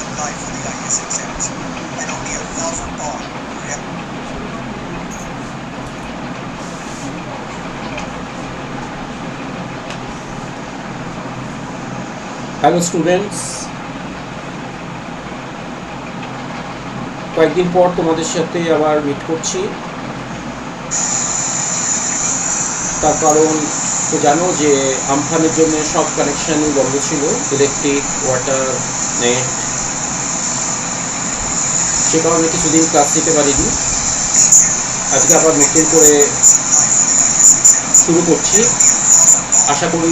apply for the IAS exams and only 1,000 pound. Hello students, কয়েকদিন পর তোমাদের সাথে আবার মিট করছি। তার কারণ তো জানো যে আমফানের জন্য সব কানেকশানই বন্ধ ছিল, ইলেকট্রিক, ওয়াটার, নেট। সে কারণে কিছুদিন ক্লাস নিতে পারিনি। আজকে আবার নতুন করে শুরু করছি। আশা করি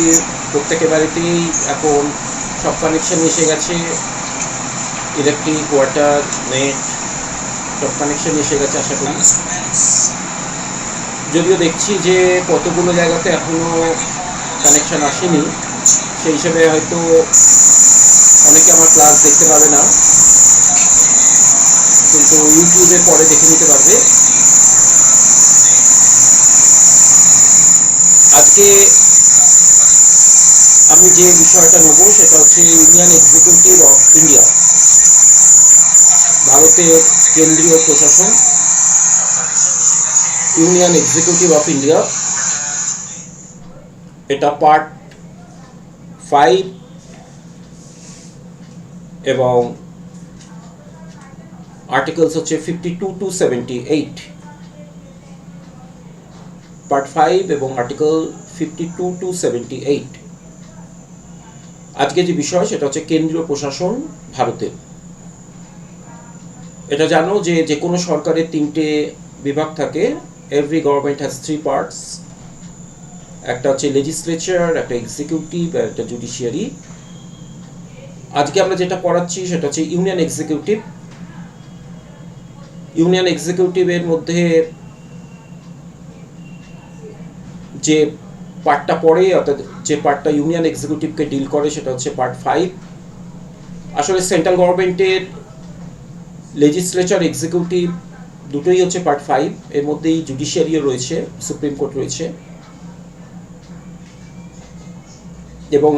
প্রত্যেকের বাড়িতেই এখন সব কানেকশান এসে গেছে, ইলেকট্রিক, ওয়াটার, নেট সব কানেকশান এসে গেছে আশা করি। যদিও দেখছি যে কতগুলো জায়গাতে এখনও কানেকশান আসেনি, সেই হিসেবে হয়তো অনেকে আমার ক্লাস দেখতে পাবে না, কিন্তু ইউটিউবে পরে দেখে নিতে পারবে। আজকে আমি যে বিষয়টা নেব সেটা হচ্ছে ইউনিয়ন এক্সিকিউটিভ অফ ইন্ডিয়া, ভারতের কেন্দ্রীয় প্রশাসন। ইউনিয়ন এক্সিকিউটিভ অফ ইন্ডিয়া, এটা পার্ট 5 এবং আর্টিকেলস হচ্ছে 52 to 78। পার্ট 5 এবং আর্টিকেল 52 to 78। আজকে যে বিষয় সেটা হচ্ছে কেন্দ্রীয় প্রশাসন ভারতের। এটা জানো যে যে কোনো সরকারের 3টে বিভাগ থাকে। Every government has 3 parts. একটা হচ্ছে লেজিসলেচার, একটা এক্সিকিউটিভ আর একটা জুডিশিয়ারি। আজকে আমরা যেটা পড়াচ্ছি সেটা হচ্ছে ইউনিয়ন এক্সিকিউটিভ। ইউনিয়ন এক্সিকিউটিভের মধ্যে যে পার্টটা পড়ে, অর্থাৎ যে পার্টটা ইউনিয়ন এক্সিকিউটিভকে ডিল করে সেটা হচ্ছে পার্ট 5। আসলে সেন্ট্রাল গভর্নমেন্টের লেজিসলেচার, এক্সিকিউটিভ দুটোই হচ্ছে পার্ট 5। এর মধ্যেই জুডিশিয়ারিও রয়েছে, সুপ্রিম কোর্ট রয়েছে। এবং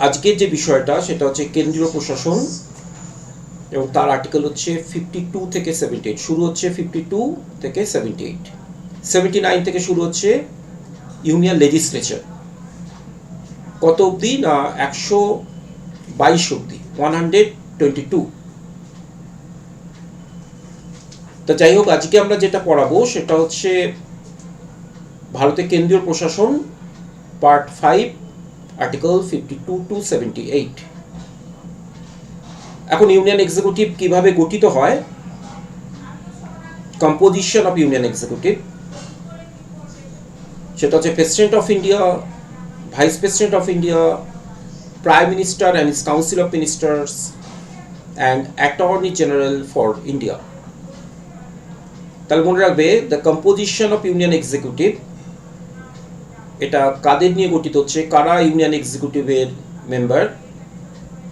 আজকের যে বিষয়টা সেটা হচ্ছে কেন্দ্রীয় প্রশাসন, এবং তার আর্টিকেল হচ্ছে 52 থেকে 78। শুরু হচ্ছে 52 থেকে 78। 79 থেকে শুরু হচ্ছে ইউনিয়ন লেজিসলেচার। কত অবধি না 122 অবধি, 122। তা যাই হোক, আজকে আমরা যেটা পড়াবো সেটা হচ্ছে ভারতের কেন্দ্রীয় প্রশাসন, পার্ট 5, আর্টিকেল 52 to 78। এখন ইউনিয়ন এক্সিকিউটিভ কিভাবে গঠিত হয়, কম্পোজিশন অফ ইউনিয়ন এক্সিকিউটিভ, সেটা হচ্ছে president of India, vice president of India, prime minister and his council of ministers and attorney general for India. তাহলে মনে রাখবে, the composition of union executive, এটা কাদের নিয়ে গঠিত হচ্ছে, কারা ইউনিয়ন এক্সিকিউটিভের মেম্বার,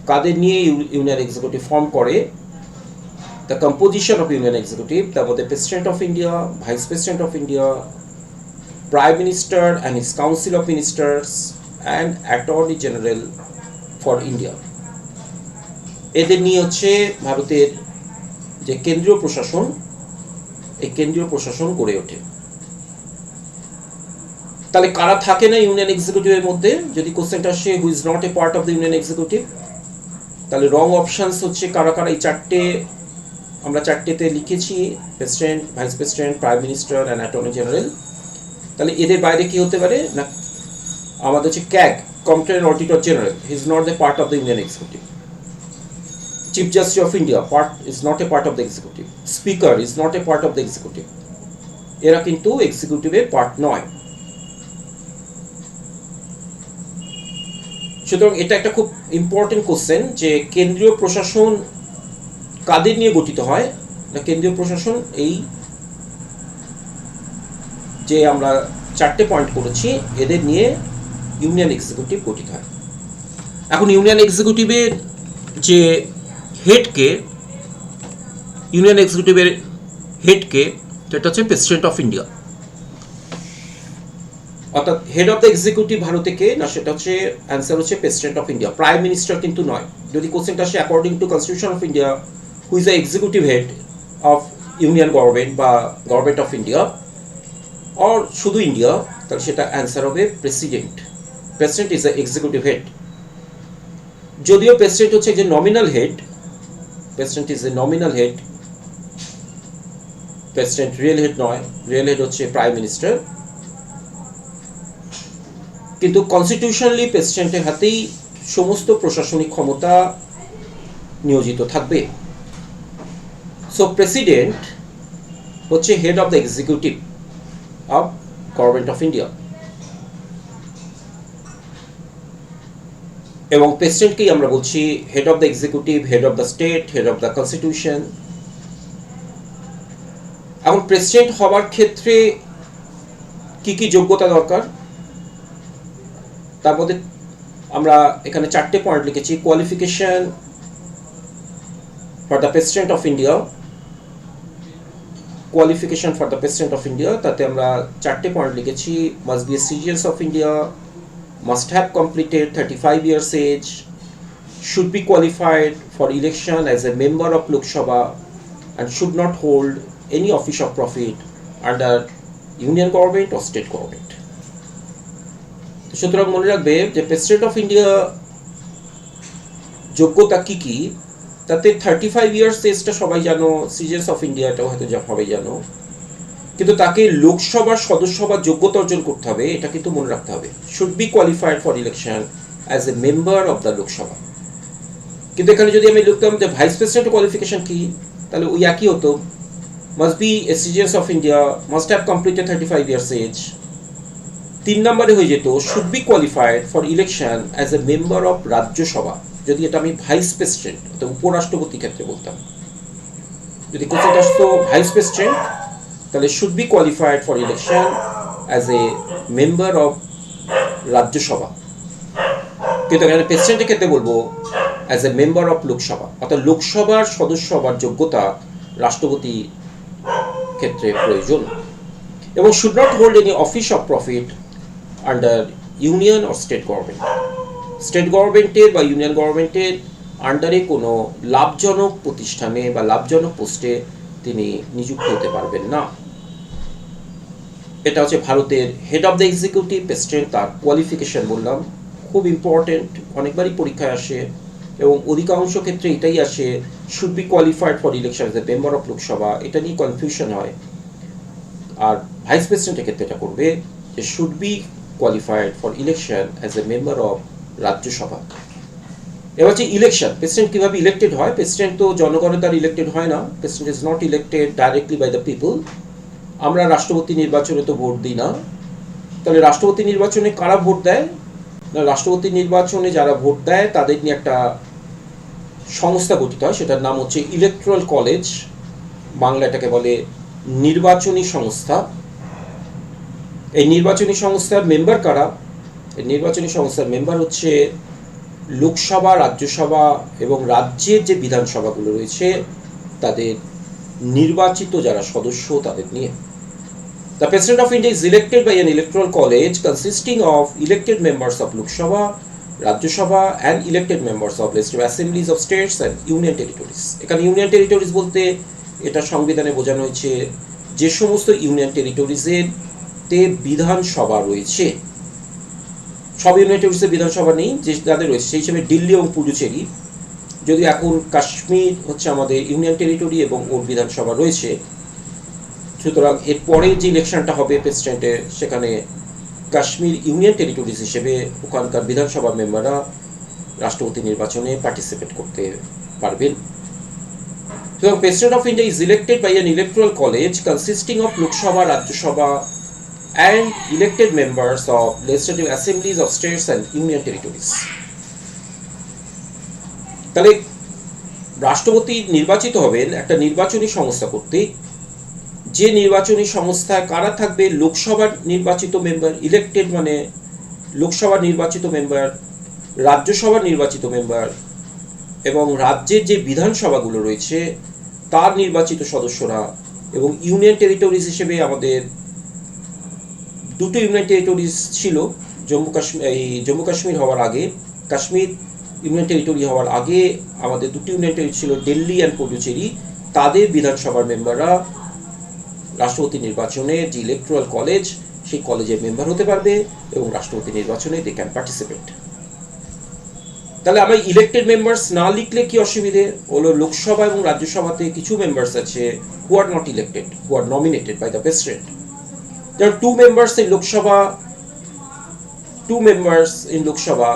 কাদের নিয়ে ইউনিয়ন এক্সিকিউটিভ ফর্ম করে। The composition of union executive, তার মধ্যে president of India, vice president of India, prime minister and his council of ministers and attorney general for India. এদের নিয়ে হচ্ছে ভারতের যে কেন্দ্রীয় প্রশাসন, এই কেন্দ্রীয় প্রশাসন গড়ে ওঠে। তাহলে কারা থাকে না ইউনিয়ন এক্সিকিউটিভের মধ্যে, যদি কোশ্চেনটা আসে who is not a part of the union executive, তাহলে রং অপশানস হচ্ছে কারা কারা। এই চারটে আমরা চারটেতে লিখেছি, president, vice president, prime minister and attorney general. তাহলে এদের বাইরে কি হতে পারে না, আমাদের হচ্ছে CAG, competent auditor general, he is not the part of the union executive. Chief justice of India is not a part of the executive. Speaker is not a part of the executive. এরা কিন্তু এক্সিকিউটিভের part নয়। সুতরাং এটা একটা খুব important question যে কেন্দ্রীয় প্রশাসন কাদের নিয়ে গঠিত হয় না। কেন্দ্রীয় প্রশাসন এই যে আমরা চারটে পয়েন্ট করেছি এদের নিয়ে ইউনিয়ন এক্সিকিউটিভ গঠিত হয়। এখন ইউনিয়ন এক্সিকিউটিভের যে হেডকে, ইউনিয়ন এক্সিকিউটিভের হেডকে, সেটা হচ্ছে প্রেসিডেন্ট অফ ইন্ডিয়া। অর্থাৎ হেড অফ দ্য এক্সিকিউটিভ ভারতে কে না, সেটা হচ্ছে অ্যান্সার হচ্ছে president of India, prime minister কিন্তু নয়। যদি কোশ্চেনটা আসে according to constitution of India who is the executive head of union government বা গভর্নমেন্ট অফ ইন্ডিয়া অর শুধু ইন্ডিয়া, তাহলে সেটা অ্যান্সার হবে president. President is the executive head. যদিও প্রেসিডেন্ট হচ্ছে যে nominal head, president is a nominal head, president real head নয়, real head হচ্ছে প্রাইম মিনিস্টার। কিন্তু কনস্টিটিউশনালি প্রেসিডেন্টের হাতেই সমস্ত প্রশাসনিক ক্ষমতা নিয়োজিত থাকবে। সো প্রেসিডেন্ট হচ্ছে head of the executive of government of India, এবং প্রেসিডেন্টকেই আমরা বলছি head of the executive, head of the state, head of the constitution. এখন প্রেসিডেন্ট হবার ক্ষেত্রে কি কি যোগ্যতা দরকার, তার মধ্যে আমরা এখানে 4টে পয়েন্ট লিখেছি। Qualification for the president of India, qualification for the president of India, তাতে আমরা 4টে পয়েন্ট লিখেছি। Must be a citizen of India, must have completed 35 years age, should be qualified for election as a member of Lok Sabha and should not hold any office of profit under union government or state government. সুতরাং মনে রাখবে যে president of India যোগ্যতা কি কি, তাতে 35 years এজটা সবাই জানো, সিটিজেন্স অফ ইন্ডিয়াটাও হয়তো সবাই জানো, কিন্তু তাকে লোকসভার সদস্য হবার যোগ্যতা অর্জন করতে হবে, এটা কিন্তু মনে রাখতে হবে। Should be qualified for election as a member of the Lok Sabha. কিন্তু এখানে যদি আমি লিখতাম যে ভাইস প্রেসিডেন্ট কোয়ালিফিকেশন কি, তাহলে ওই একই হতো। Must be a citizen of India, must have completed 35 years age. 3 নম্বরে হয়ে যেত should be qualified for election as a member of Rajya Sabha, যদি এটা আমি ভাইস প্রেসিডেন্ট অর্থাৎ উপরাষ্ট্রপতির ক্ষেত্রে বলতাম। যদি কোশ্চেন আসতো ভাইস প্রেসিডেন্ট, তাহলে should be qualified for election as a member of Rajya Sabha. কিন্তু এখানে প্রেসিডেন্টের ক্ষেত্রে বলবো as a member of Lok Sabha, অর্থাৎ লোকসভার সদস্য হবার যোগ্যতা রাষ্ট্রপতি ক্ষেত্রে প্রয়োজন। এবং should not hold any office of profit under union or state government. State গভর্নমেন্টের বা ইউনিয়ন গভর্নমেন্টের আন্ডারে কোনো লাভজনক প্রতিষ্ঠানে বা লাভজনক পোস্টে তিনি নিযুক্ত হতে পারবেন না। এটা হচ্ছে ভারতের head of the executive president, তার কোয়ালিফিকেশন বললাম, খুব ইম্পর্টেন্ট, অনেকবারই পরীক্ষায় আসে এবং অধিকাংশ ক্ষেত্রে এটাই আসে should be qualified for election as a member of Lok Sabha, এটা নিয়ে কনফিউশন হয়। আর ভাইস প্রেসিডেন্টের ক্ষেত্রে এটা করবে যে should be qualified for election as a member of Rajya Sabha. এবার হচ্ছে ইলেকশন, প্রেসিডেন্ট কীভাবে ইলেক্টেড হয়। প্রেসিডেন্ট তো জনগণের দ্বারা ইলেক্টেড হয় না, president is not elected directly by the people. আমরা রাষ্ট্রপতি নির্বাচনে তো ভোট দিই না, তাহলে রাষ্ট্রপতি নির্বাচনে কারা ভোট দেয় না, রাষ্ট্রপতি নির্বাচনে যারা ভোট দেয় তাদের নিয়ে একটা সংস্থা গঠিত হয়, সেটার নাম হচ্ছে ইলেকট্রাল কলেজ, বাংলা এটাকে বলে নির্বাচনী সংস্থা। এই নির্বাচনী সংস্থার মেম্বার কারা, এই নির্বাচনী সংস্থার মেম্বার হচ্ছে লোকসভা, রাজ্যসভা এবং রাজ্যের যে বিধানসভাগুলো রয়েছে তাদের নির্বাচিত যারা সদস্য তাদের নিয়ে। The President of India is elected by an electoral college consisting of elected members of Lok Sabha, Rajya Sabha and elected members of legislative assemblies of states and union territories. এখানে ইউনিয়ন টেরিটরিজ বলতে এটা সংবিধানে বোঝানো হয়েছে যে সমস্ত union টেরিটরিজের তে বিধানসভা রয়েছে। সব ইউনিয়ন টেরিটরিজে বিধানসভা নেই, যে যাদের রয়েছে সেই হিসেবে দিল্লি এবং পুডুচেরি, যদি এখন কাশ্মীর হচ্ছে আমাদের ইউনিয়ন টেরিটরি এবং ওর বিধানসভা রয়েছে। সুতরাং এরপরে যে ইলেকশনটা হবে প্রেসিডেন্টের, সেখানে কাশ্মীর ইউনিয়ন টেরিটরিজ হিসেবে ওখানকার বিধানসভার মেম্বাররা রাষ্ট্রপতি নির্বাচনে পার্টিসিপেট করতে পারবেন। সুতরাং president of India is elected by an electoral college consisting of Lok Sabha, Rajya Sabha and elected members of legislative assemblies of states and union territories. তাহলে রাষ্ট্রপতি নির্বাচিত হবেন একটা নির্বাচনী সংস্থা করতে, যে নির্বাচনী সংস্থায় কারা থাকবে, লোকসভার নির্বাচিত মেম্বার, ইলেক্টেড মানে লোকসভার নির্বাচিত মেম্বার, রাজ্যসভার নির্বাচিত মেম্বার এবং রাজ্যের যে বিধানসভাগুলো রয়েছে তার নির্বাচিত সদস্যরা, এবং ইউনিয়ন টেরিটরিজ হিসেবে আমাদের দুটো ইউনিয়ন টেরিটরিজ ছিল জম্মু কাশ্মীর হওয়ার আগে, কাশ্মীর ইউনিয়ন টেরিটরি হওয়ার আগে আমাদের দুটো ইউনিয়ন টেরিটরি ছিল, দিল্লি অ্যান্ড পডুচেরি। তাদের বিধানসভার মেম্বাররা রাষ্ট্রপতি নির্বাচনে যে ইলেকট্রাল কলেজ, সেই কলেজের মেম্বার হতে পারবে এবং রাষ্ট্রপতি নির্বাচনে দে ক্যান পার্টিসিপেট। তাহলে আমরা ইলেক্টেড মেম্বার্স না লিখলে কি অসুবিধে হলো? লোকসভা এবং রাজ্যসভাতে কিছু মেম্বার্স আছে who are not elected, who are nominated by the president. There are two members in Lok Sabha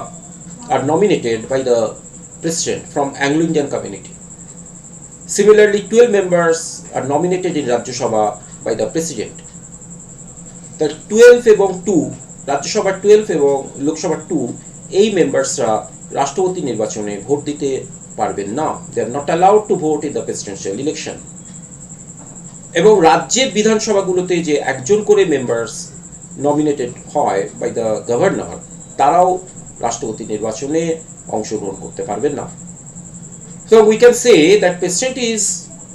are nominated by the President from Anglo-Indian community. Similarly, 12 members are nominated in Rajya Sabha by the President. The 12 এবং 2, Rajya Sabha 12 এবং Lok Sabha 2, এই মেম্বার্সরা রাষ্ট্রপতি নির্বাচনে vote দিতে পারবেন না। They are not allowed to vote in the presidential election. এবং রাজ্যের বিধানসভাগুলোতে যে একজন করে মেম্বার্স নমিনেটেড হয় বাই দ্য গভর্নর, তারাও রাষ্ট্রপতি নির্বাচনে অংশগ্রহণ করতে পারবেন না। So we can say that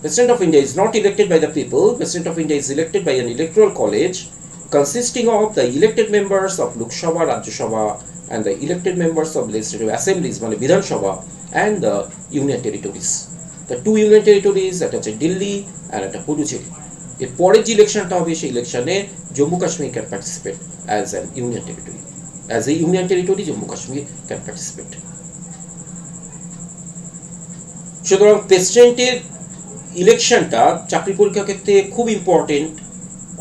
President of India is not elected by the people. President of India is elected by an electoral college consisting of the elected members of Lok Sabha, Rajya Sabha and the elected members of legislative assemblies, মানে বিধানসভা, and the union territories. The two union territories, that আছে Delhi and একটা পুডুচেরি। এর পরের যে ইলেকশনটা হবে সেই ইলেকশনে Jammu Kashmir can participate as an union territory. As a union territory Jammu Kashmir can participate. সুতরাং প্রেসিডেন্টের ইলেকশনটা চাকরি পরীক্ষার ক্ষেত্রে খুব ইম্পর্টেন্ট।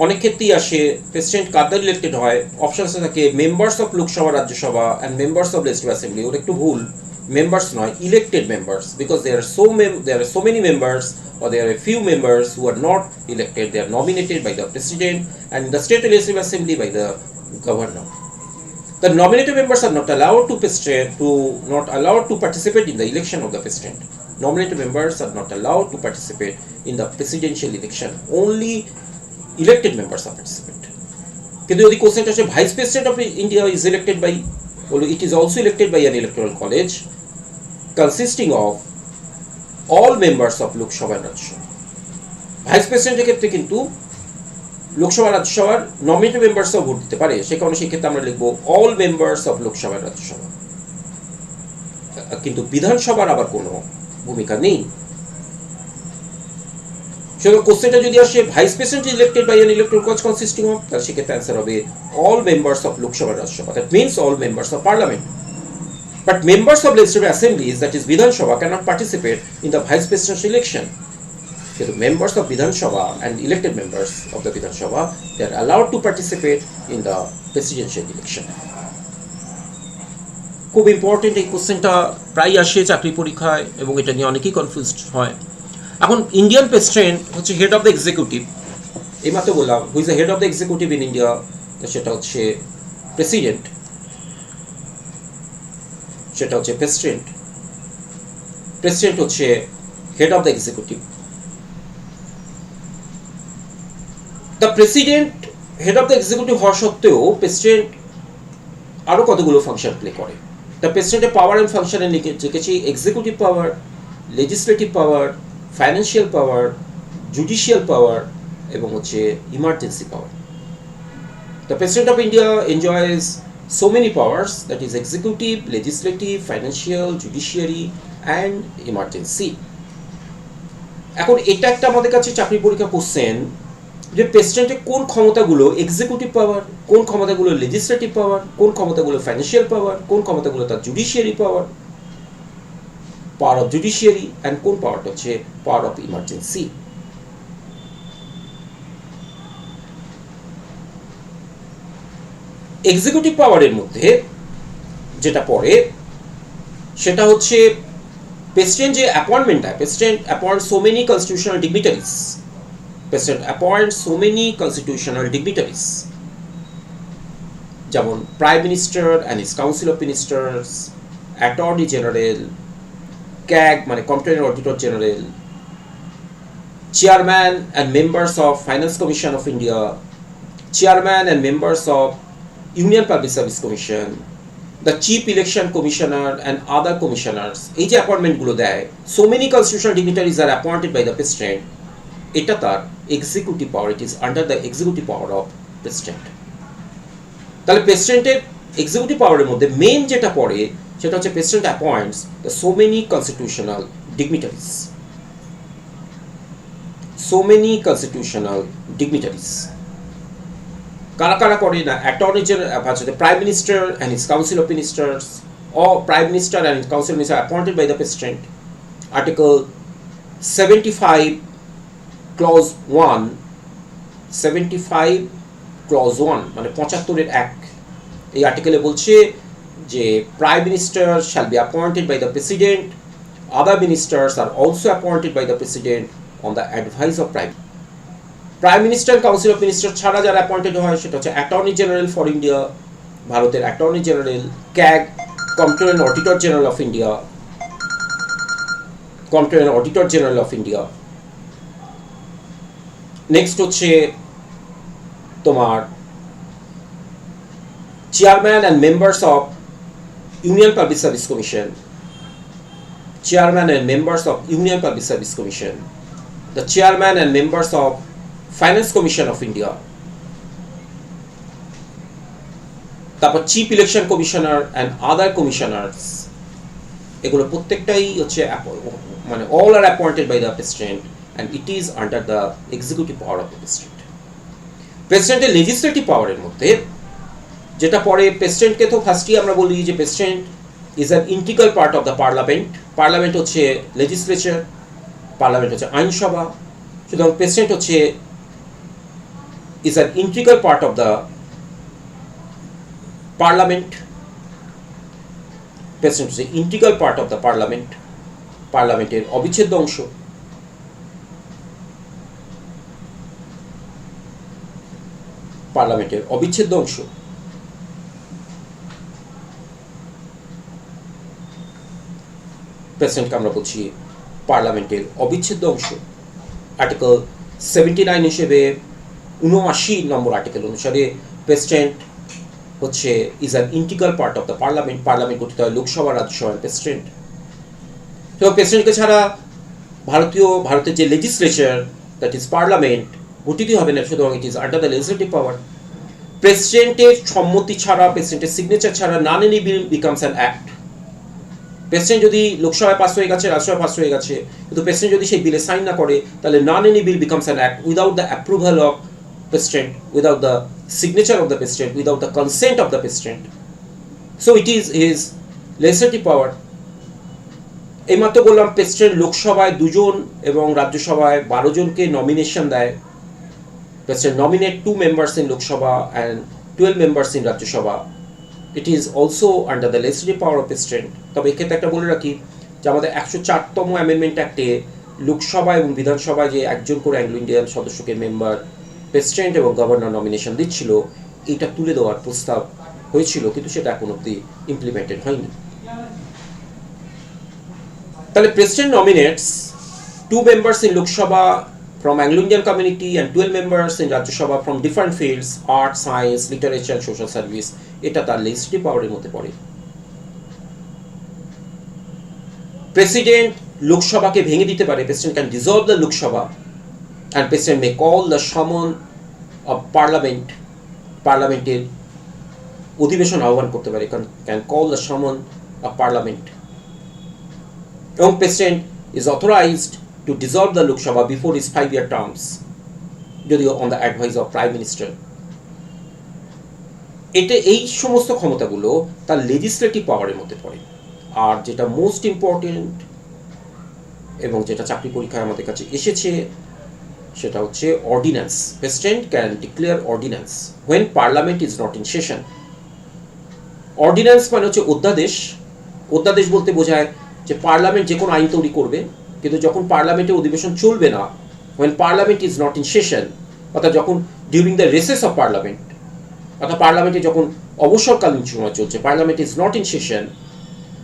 অনেক ক্ষেত্রেই আসে প্রেসিডেন্ট কাদের ইলেক্টেড হয়, অপশনসে থাকে members of Lok Sabha, Rajya Sabha and members of legislative assembly. ওর একটু ভুল, মেম্বার্স নয়, elected members, because there are so many members or there are a few members who are not elected. They are nominated by the president and in the state legislative assembly by the governor. The nominated members are not allowed to participate in the election of the president. Nominated members are not allowed to participate in the presidential election. Only elected members are participate. কিন্তু যদি কোশ্চেনটা আসে vice president of India is elected by, it is also elected by an electoral college consisting of all members of Lok Sabha and Rajya Sabha. Vice প্রেসিডেন্টের ক্ষেত্রে কিন্তু লোকসভা রাজ্যসভার nominated মেম্বার্সও vote দিতে পারে, সে কারণে সেই ক্ষেত্রে আমরা লিখবো all members of Lok Sabha and Rajya Sabha. কিন্তু বিধানসভার আবার কোনো ভূমিকা নেই। সুতরাং কোশ্চেনটা যদি আসে vice president elected by an electoral college consisting of, তাহলে সেক্ষেত্রে অ্যান্সার হবে all members of Lok Sabha Rajya Sabha. That means all members of parliament. But members of legislative assemblies, that is Vidhan Sabha, cannot participate in the vice presidential election. The members of Vidhan Sabha and elected members of the Vidhan Sabha, they are allowed to participate in the presidential election. খুব important এই কোশ্চেনটা, প্রায় আসে চাকরি পরীক্ষায় এবং এটা নিয়ে অনেকেই কনফিউজড হয়। এখন ইন্ডিয়ান প্রেসিডেন্ট হচ্ছে হেড অফ দ্য এক্সিকিউটিভ। এইমাত্র বললাম হু is the head of the executive in India, সেটা হচ্ছে প্রেসিডেন্ট, সেটা হচ্ছে প্রেসিডেন্ট। প্রেসিডেন্ট হচ্ছে head of the executive. The president head of the executive হওয়া সত্ত্বেও প্রেসিডেন্ট আরও কতগুলো ফাংশন প্লে করে। দ্য প্রেসিডেন্টের পাওয়ার অ্যান্ড ফাংশনে লিখেছি এক্সিকিউটিভ পাওয়ার, লেজিসলেটিভ পাওয়ার, ফাইন্যান্সিয়াল পাওয়ার, জুডিশিয়াল পাওয়ার এবং হচ্ছে emergency power. The president of India enjoys so many powers, that is executive, legislative, financial, judiciary and emergency. এখন এটা একটা আমাদের কাছে চাকরি পরীক্ষা কোশ্চেন যে প্রেসিডেন্টের কোন ক্ষমতাগুলো এক্সিকিউটিভ পাওয়ার, কোন ক্ষমতাগুলো লেজিসলেটিভ পাওয়ার, কোন ক্ষমতাগুলো ফাইন্যান্সিয়াল পাওয়ার, কোন ক্ষমতাগুলো তার judiciary power, power of judiciary, and কোন পাওয়ারটা হচ্ছে পাওয়ার অফ ইমার্জেন্সি। এক্সিকিউটিভ পাওয়ারের মধ্যে যেটা পড়ে সেটা হচ্ছে প্রেসিডেন্ট যে অ্যাপয়েন্টমেন্ট হয়, president appoint so many constitutional dignitaries, president appoint so many constitutional dignitaries, যেমন prime minister and his council of ministers, attorney general, CAG মানে comptroller auditor general, chairman and members of finance commission of India, chairman and members of Union Public Service Commission, the Chief Election Commissioner and other commissioners, এই যে অ্যাপয়েন্টমেন্টগুলো দেয়, so many constitutional dignitaries are appointed by the president, এটা তার executive power, it is under the executive power of president. তাহলে প্রেসিডেন্টের executive পাওয়ারের মধ্যে main যেটা পড়ে সেটা হচ্ছে president অ্যাপয়েন্টস the so many constitutional dignitaries, so many constitutional dignitaries. কারা কারা করে না, attorney general, prime minister and his council of ministers, or prime minister and his council minister appointed by the president. Article 75 clause 1, 75 clause 1 মানে 75 এক, এই আর্টিকেলে বলছে যে prime minister shall be appointed by the president, other ministers are also appointed by the president on the advice of prime minister council of minister ছাড়া যারা appointed হয় সেটা হচ্ছে অ্যাটর্নি জেনারেল ফর ইন্ডিয়া, ভারতের attorney general, CAG comptroller auditor general of India, comptroller auditor general of India. Next হচ্ছে তোমার chairman and members of union public service commission, chairman and members of Union Public Service Commission, the chairman and members of Finance Commission of India, তারপর chief election commissioner and other commissioners, এগুলো প্রত্যেকটাই হচ্ছে মানে all are appointed by the president and it is under the executive power of the president. প্রেসিডেন্টের legislative পাওয়ারের মধ্যে যেটা পরে, প্রেসিডেন্টকে তো ফার্স্টই আমরা বলি যে president is an integral part of the parliament. Parliament হচ্ছে লেজিসলেচার, পার্লামেন্ট হচ্ছে আইনসভা, সুতরাং প্রেসিডেন্ট হচ্ছে is an integral part of the parliament. President হচ্ছে integral part of the parliament, পার্লামেন্টের অবিচ্ছেদ্য অংশ। পার্লামেন্টের অবিচ্ছেদ্য অংশ। প্রেসিডেন্টকে আমরা বলছি পার্লামেন্টের অবিচ্ছেদ্য অংশ। আর্টিকেল 79 হিসেবে 79 নম্বর আর্টিকেল অনুসারে প্রেসিডেন্ট হচ্ছে is an integral part of the parliament. Parliament গঠিত হয় লোকসভা, রাজ্যসভার প্রেসিডেন্ট। তো প্রেসিডেন্টকে ছাড়া ভারতের যে লেজিসলেচার দ্যাট ইজ পার্লামেন্ট গঠিতই হবে না, সুতরাং it is under the legislative power. প্রেসিডেন্টের সম্মতি ছাড়া, প্রেসিডেন্টের সিগনেচার ছাড়া none any bill becomes an act. President যদি লোকসভায় পাস হয়ে গেছে, রাজ্যসভায় পাস হয়ে গেছে, কিন্তু প্রেসিডেন্ট যদি সেই বিলে সাইন না করে, তাহলে none any bill becomes an act without the approval of president, without the signature of the president, without the consent of the president. So it is his legislative power. এইমাত্র বললাম president লোকসভায় 2 জন এবং রাজ্যসভায় 12 জনকে nomination দেয়। President nominate 2 members in Lok Sabha and 12 members in Rajya Sabha. It is also under the legislative power of president. তবে এক্ষেত্রে একটা বলে রাখি যে আমাদের 104তম অ্যামেন্ডমেন্ট অ্যাক্টে লোকসভা এবং বিধানসভায় যে একজন করে অ্যাংলো ইন্ডিয়ান সদস্যকে মেম্বার প্রেসিডেন্ট এবং গভর্নর নমিনেশন দিচ্ছিল, এটা তুলে দেওয়ার প্রস্তাব হয়েছিল, কিন্তু সেটা এখন অবধি ইমপ্লিমেন্টেড হয়নি। তাহলে president নমিনেটস 2 members in Lok Sabha from Anglo-Indian community and 12 members in Rajya Sabha from different fields, art, science, literature and social service. এটা তার লেজিসলেটিভ পাওয়ারের মধ্যে পড়ে। প্রেসিডেন্ট লোকসভাকে ভেঙে দিতে পারে। President can dissolve the Lok Sabha and president may call the summon of parliament. পার্লামেন্টের অধিবেশন আহ্বান করতে পারে, ক্যান কল দ্য সামন অফ পার্লামেন্ট। এবং president is authorised to dissolve the Lok Sabha before his 5-year terms, যদিও on the advice of Prime Minister. এটা এই সমস্ত ক্ষমতাগুলো তার লেজিসলেটিভ পাওয়ারের মধ্যে পড়ে। আর যেটা মোস্ট ইম্পর্টেন্ট এবং যেটা চাকরি পরীক্ষায় আমাদের কাছে এসেছে সেটা হচ্ছে ordinance. President can declare ordinance when parliament is not in session. Ordinance মানে হচ্ছে অধ্যাদেশ। অধ্যাদেশ বলতে বোঝায় যে পার্লামেন্ট যে কোনো আইন তৈরি করবে, কিন্তু যখন পার্লামেন্টের অধিবেশন চলবে না, when parliament is not in session, অর্থাৎ যখন during the recess of parliament, অর্থাৎ পার্লামেন্টে যখন অবসরকালীন সময় চলছে, parliament is not in session,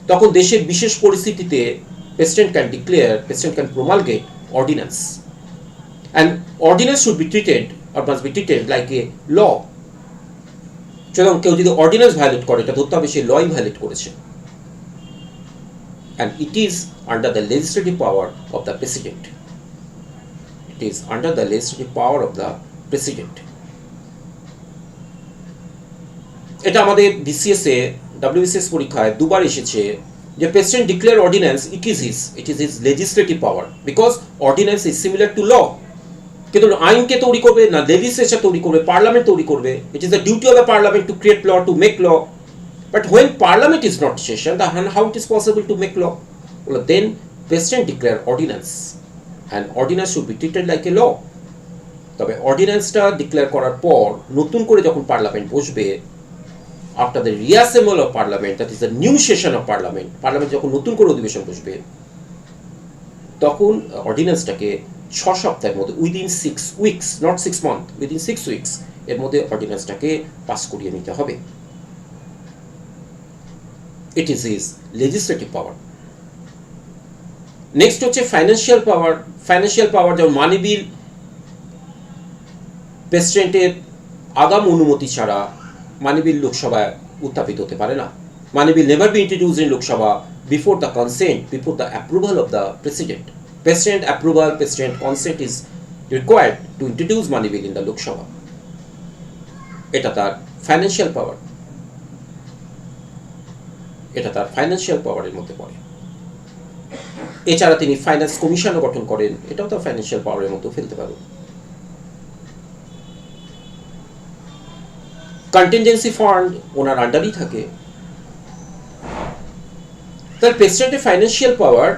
তখন দেশের বিশেষ পরিস্থিতিতে president can promulgate ordinance, and ordinance should be treated or must be treated like a law. সুতরাং কেউ যদি অর্ডিন্যান্স ভায়োলেট করে, এটা ধরতে হবে সে লই ভায়োলেট করেছে। And it is under the legislative power of the president. It is under the legislative power of the president. এটা আমাদের বিসিএস এ WBCS পরীক্ষায় দুবার এসেছে যে president declare ordinance it is his legislative power because ordinance is similar to law. কিন্তু আইনকে তৈরি করবে না লেজিসলেচার তৈরি করবে, পার্লামেন্ট তৈরি করবে। It is the duty of the parliament to create law, to make law. But when parliament is not session, then how it is possible to make law? Well, then president declare ordinance, and ordinance should be treated like a law. তবে অর্ডিন্যান্সটা declare করার পর নতুন করে যখন parliament বসবে, after the reassemble of parliament, that is the new session of parliament, parliament যখন নতুন করে অধিবেশন বসবে, তখন অর্ডিন্যান্সটাকে 6 সপ্তাহের মধ্যে, within 6 weeks, not 6 month, within 6 weeks এর মধ্যে অর্ডিন্যান্সটাকে পাস করিয়ে নিতে হবে। It is his legislative power. Next হচ্ছে ফাইন্যান্সিয়াল পাওয়ার। ফাইন্যান্সিয়াল পাওয়ার যেমন মানি বিল প্রেসিডেন্টের আগাম অনুমতি ছাড়া মানি বিল লোকসভায় উত্থাপিত হতে পারে না। Money bill never be introduced in Lok Sabha before the consent, before the approval of the president. President approval, president consent is required to introduce money bill in the Lok Sabha. এটা তার ফাইন্যান্সিয়াল পাওয়ার, এটা তার ফাইন্যান্সিয়াল পাওয়ারের মধ্যে পড়ে। এছাড়া তিনি ফাইন্যান্স কমিশনও গঠন করেন, এটাও তার ফাইন্যান্সিয়াল পাওয়ারের মধ্যে ফেলতে পারেন। কন্টিনজেন্সি ফান্ড ওনার আন্ডারই থাকে। তার প্রেসিডেন্টের ফাইন্যান্সিয়াল পাওয়ার,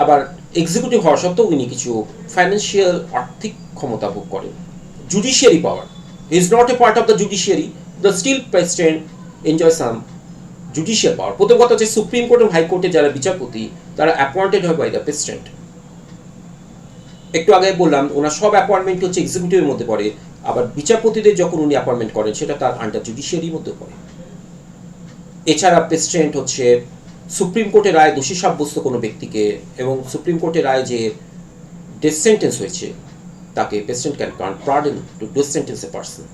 আবার এক্সিকিউটিভ হওয়া সত্ত্বেও উনি কিছু ফাইন্যান্সিয়াল আর্থিক ক্ষমতা ভোগ করেন। Judiciary power, he is not a part of the judiciary, the still president enjoy some judicial power. প্রথম কথা হচ্ছে সুপ্রিম কোর্ট এবং হাইকোর্টে যারা বিচারপতি তারা অ্যাপয়েন্টেড হয় বাই দ্য প্রেসিডেন্ট। একটু আগে বললাম ওনার সব অ্যাপয়েন্টমেন্ট হচ্ছে এক্সিকিউটিভের মধ্যে পড়ে, আবার বিচারপতিদের যখন উনি অ্যাপয়েন্টমেন্ট করেন সেটা তার আন্ডার জুডিশিয়ারির মধ্যে পড়ে। এছাড়া প্রেসিডেন্ট হচ্ছে সুপ্রিম কোর্টের রায় দোষী সাব্যস্ত কোনো ব্যক্তিকে, এবং সুপ্রিম কোর্টের রায় যে ডেথ সেন্টেন্স হয়েছে তাকে president can grant pardon to death sentence a person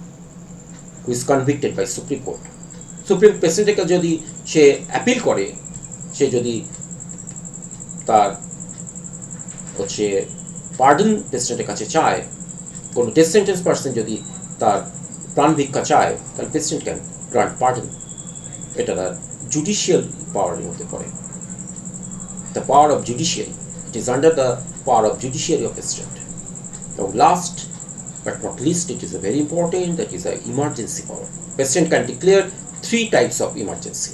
who is convicted by supreme court. Supreme প্রেসিডেন্টকে যদি সে অ্যাপিল করে, সে যদি তার হচ্ছে পার্ডন প্রেসিডেন্টের কাছে চায়, কোনো ডেথ সেন্টেন্স পার্সন যদি তার প্রাণ ভিক্ষা চায়, তাহলে প্রেসিডেন্ট ক্যান গ্রান্ট পার্ডন। এটা তার জুডিশিয়াল পাওয়ারের মধ্যে পড়ে। The power of judiciary, it is under the power of judiciary of president. এবং last but not least, it is a very important, that is a emergency power. President can declare 3 types of emergency.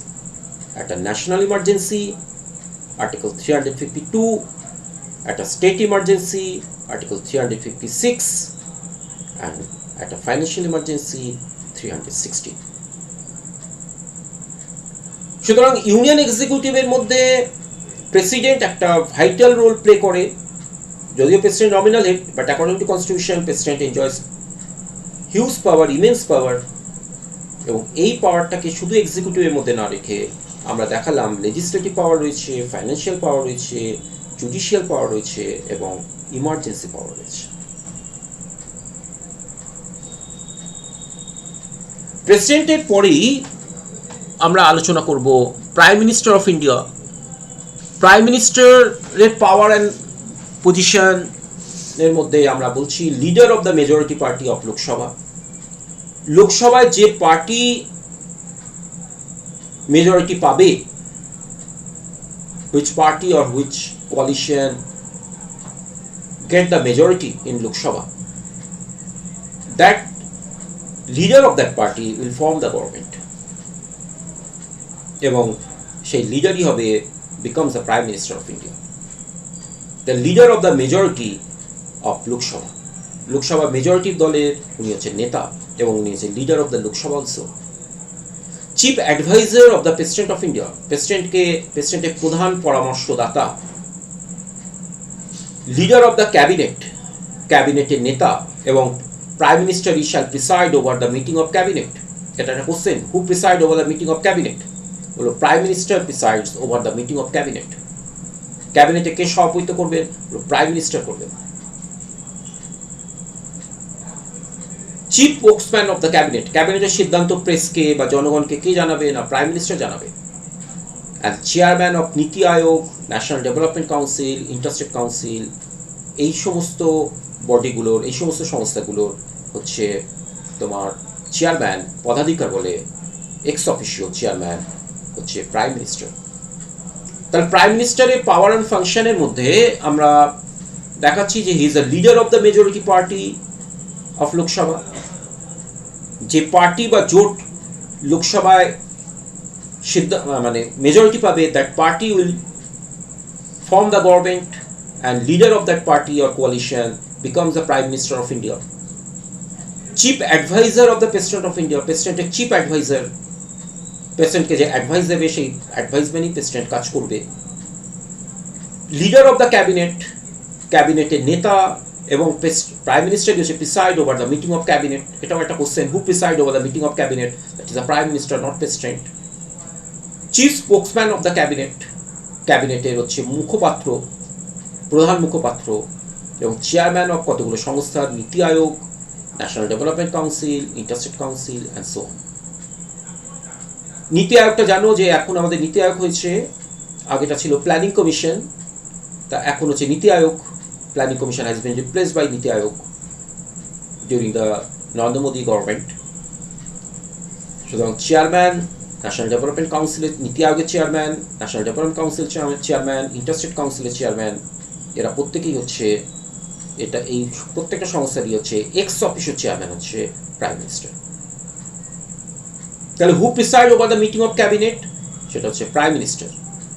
At a national emergency, Article 352, at a state emergency, Article 356, and at a financial emergency, 360. সুতরাং union এক্সিকিউটিভের মধ্যে president একটা vital role play করে। যদিও president nominal head, but according to constitution president enjoys huge power, immense power. এবং এই পাওয়ারটাকে শুধু এক্সিকিউটিভের মধ্যে না রেখে আমরা দেখালাম লেজিসলেটিভ পাওয়ার রয়েছে, ফাইন্যান্সিয়াল পাওয়ার রয়েছে, জুডিশিয়াল পাওয়ার রয়েছে এবং ইমার্জেন্সি পাওয়ার রয়েছে। প্রেসিডেন্টের পরেই আমরা আলোচনা করব prime minister of India. Prime মিনিস্টারের পাওয়ার অ্যান্ড পজিশনের মধ্যে আমরা বলছি leader of the majority party of Lok Sabha. লোকসভায় যে পার্টি মেজরিটি পাবে, which party or which coalition get the majority in Lok Sabha, that leader of that party will form the government, এবং সেই লিডারই হবে becomes the prime minister of India, the leader of the majority of Lok Sabha. Lok Sabha majority দলের উনি হচ্ছেন নেতা এবং উনি হচ্ছেন leader of the Lok Sabha also. Chief adviser of the president of India, প্রেসিডেন্টের প্রধান পরামর্শদাতা। লিডার অফ দ্য ক্যাবিনেট, ক্যাবিনেটের নেতা, এবং প্রাইম মিনিস্টার ই shall preside over the meeting of cabinet. এটা একটা question, who preside over the meeting of cabinet? বলো prime minister presides over the meeting of cabinet. ক্যাবিনেটে কে সভাপতিত্ব করবেন? প্রাইম মিনিস্টার করবেন। Chief spokesman of the cabinet, ক্যাবিনেটের সিদ্ধান্ত প্রেসকে বা জনগণকে কে জানাবে? না প্রাইম মিনিস্টার জানাবে। And chairman of NITI Aayog, national development council, interstate council, এই সমস্ত বডিগুলোর, এই সমস্ত সংস্থাগুলোর হচ্ছে তোমার চেয়ারম্যান পদাধিকার বলে এক্স অফিসিও চেয়ারম্যান হচ্ছে প্রাইম মিনিস্টার। তাহলে প্রাইম মিনিস্টারের পাওয়ার অ্যান্ড ফাংশনের মধ্যে আমরা দেখাচ্ছি যে he is the leader of the majority party of Lok Sabha. যে পার্টি বা জোট লোকসভায় মানে মেজরিটি পাবে, that party will form the government and leader of that party or coalition becomes the Prime Minister of India. Chief advisor of the President of India, President এর chief advisor, প্রেসিডেন্টকে যে advice দেবে সেই advice মেনেই president কাজ করবে। Leader of the cabinet, ক্যাবিনেটের নেতা, এবং প্রাইম মিনিস্টার হচ্ছে preside over the meeting of cabinet. এটাও একটা question, who preside over the meeting of cabinet? That is the prime minister, not president. Chief spokesman of the cabinet, ক্যাবিনেটের হচ্ছে মুখপাত্র, প্রধান মুখপাত্র, এবং চেয়ারম্যান অফ কতগুলো সংস্থার, NITI Aayog, national development council, interstate council and so on. নীতি আয়োগটা জানো যে এখন আমাদের নীতি আয়োগ হয়েছে, আগেটা ছিল প্ল্যানিং কমিশন, তা এখন হচ্ছে NITI Aayog. Planning commission has been replaced by NITI Aayog during the Narendra Modi government. সুতরাং চেয়ারম্যান ন্যাশনাল ডেভেলপমেন্ট কাউন্সিলের, নীতি আয়োগের chairman, national development council chairman, interstate কাউন্সিলের চেয়ারম্যান, এরা প্রত্যেকেই হচ্ছে, এটা এই প্রত্যেকটা সংস্থারই হচ্ছে এক্স অফিসিও চেয়ারম্যান হচ্ছে প্রাইম মিনিস্টার। তাহলে who preside over the meeting of cabinet? সেটা হচ্ছে prime minister.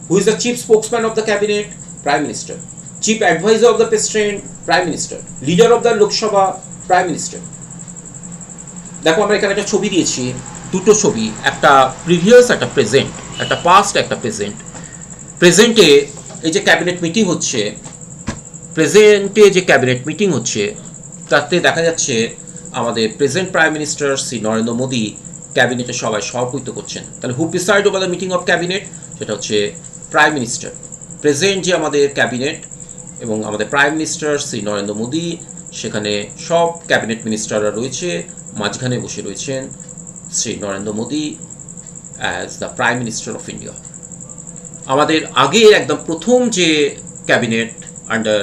Who is the chief spokesman of the cabinet? Prime minister. Chief adviser of the president? Prime minister. Leader of the Lok Sabha? Prime minister. দেখো আমরা এখানে একটা ছবি দিয়েছি, দুটো ছবি, একটা প্রিভিয়াস, একটা প্রেজেন্ট, একটা পাস্ট, একটা প্রেজেন্ট। প্রেজেন্টে এই যে ক্যাবিনেট মিটিং হচ্ছে, প্রেজেন্টে যে ক্যাবিনেট মিটিং হচ্ছে তাতে দেখা যাচ্ছে আমাদের present prime minister Shri Narendra Modi ক্যাবিনেটে সবাই সভাপতিত্ব করছেন। তাহলে who preside over the meeting of cabinet? সেটা হচ্ছে প্রাইম মিনিস্টার। প্রেজেন্ট যে আমাদের ক্যাবিনেট এবং আমাদের প্রাইম মিনিস্টার শ্রী নরেন্দ্র মোদী, সেখানে সব ক্যাবিনেট মিনিস্টাররা রয়েছে, মাঝখানে বসে রয়েছেন Shri Narendra Modi as the prime minister of India. আমাদের আগে একদম প্রথম যে ক্যাবিনেট আন্ডার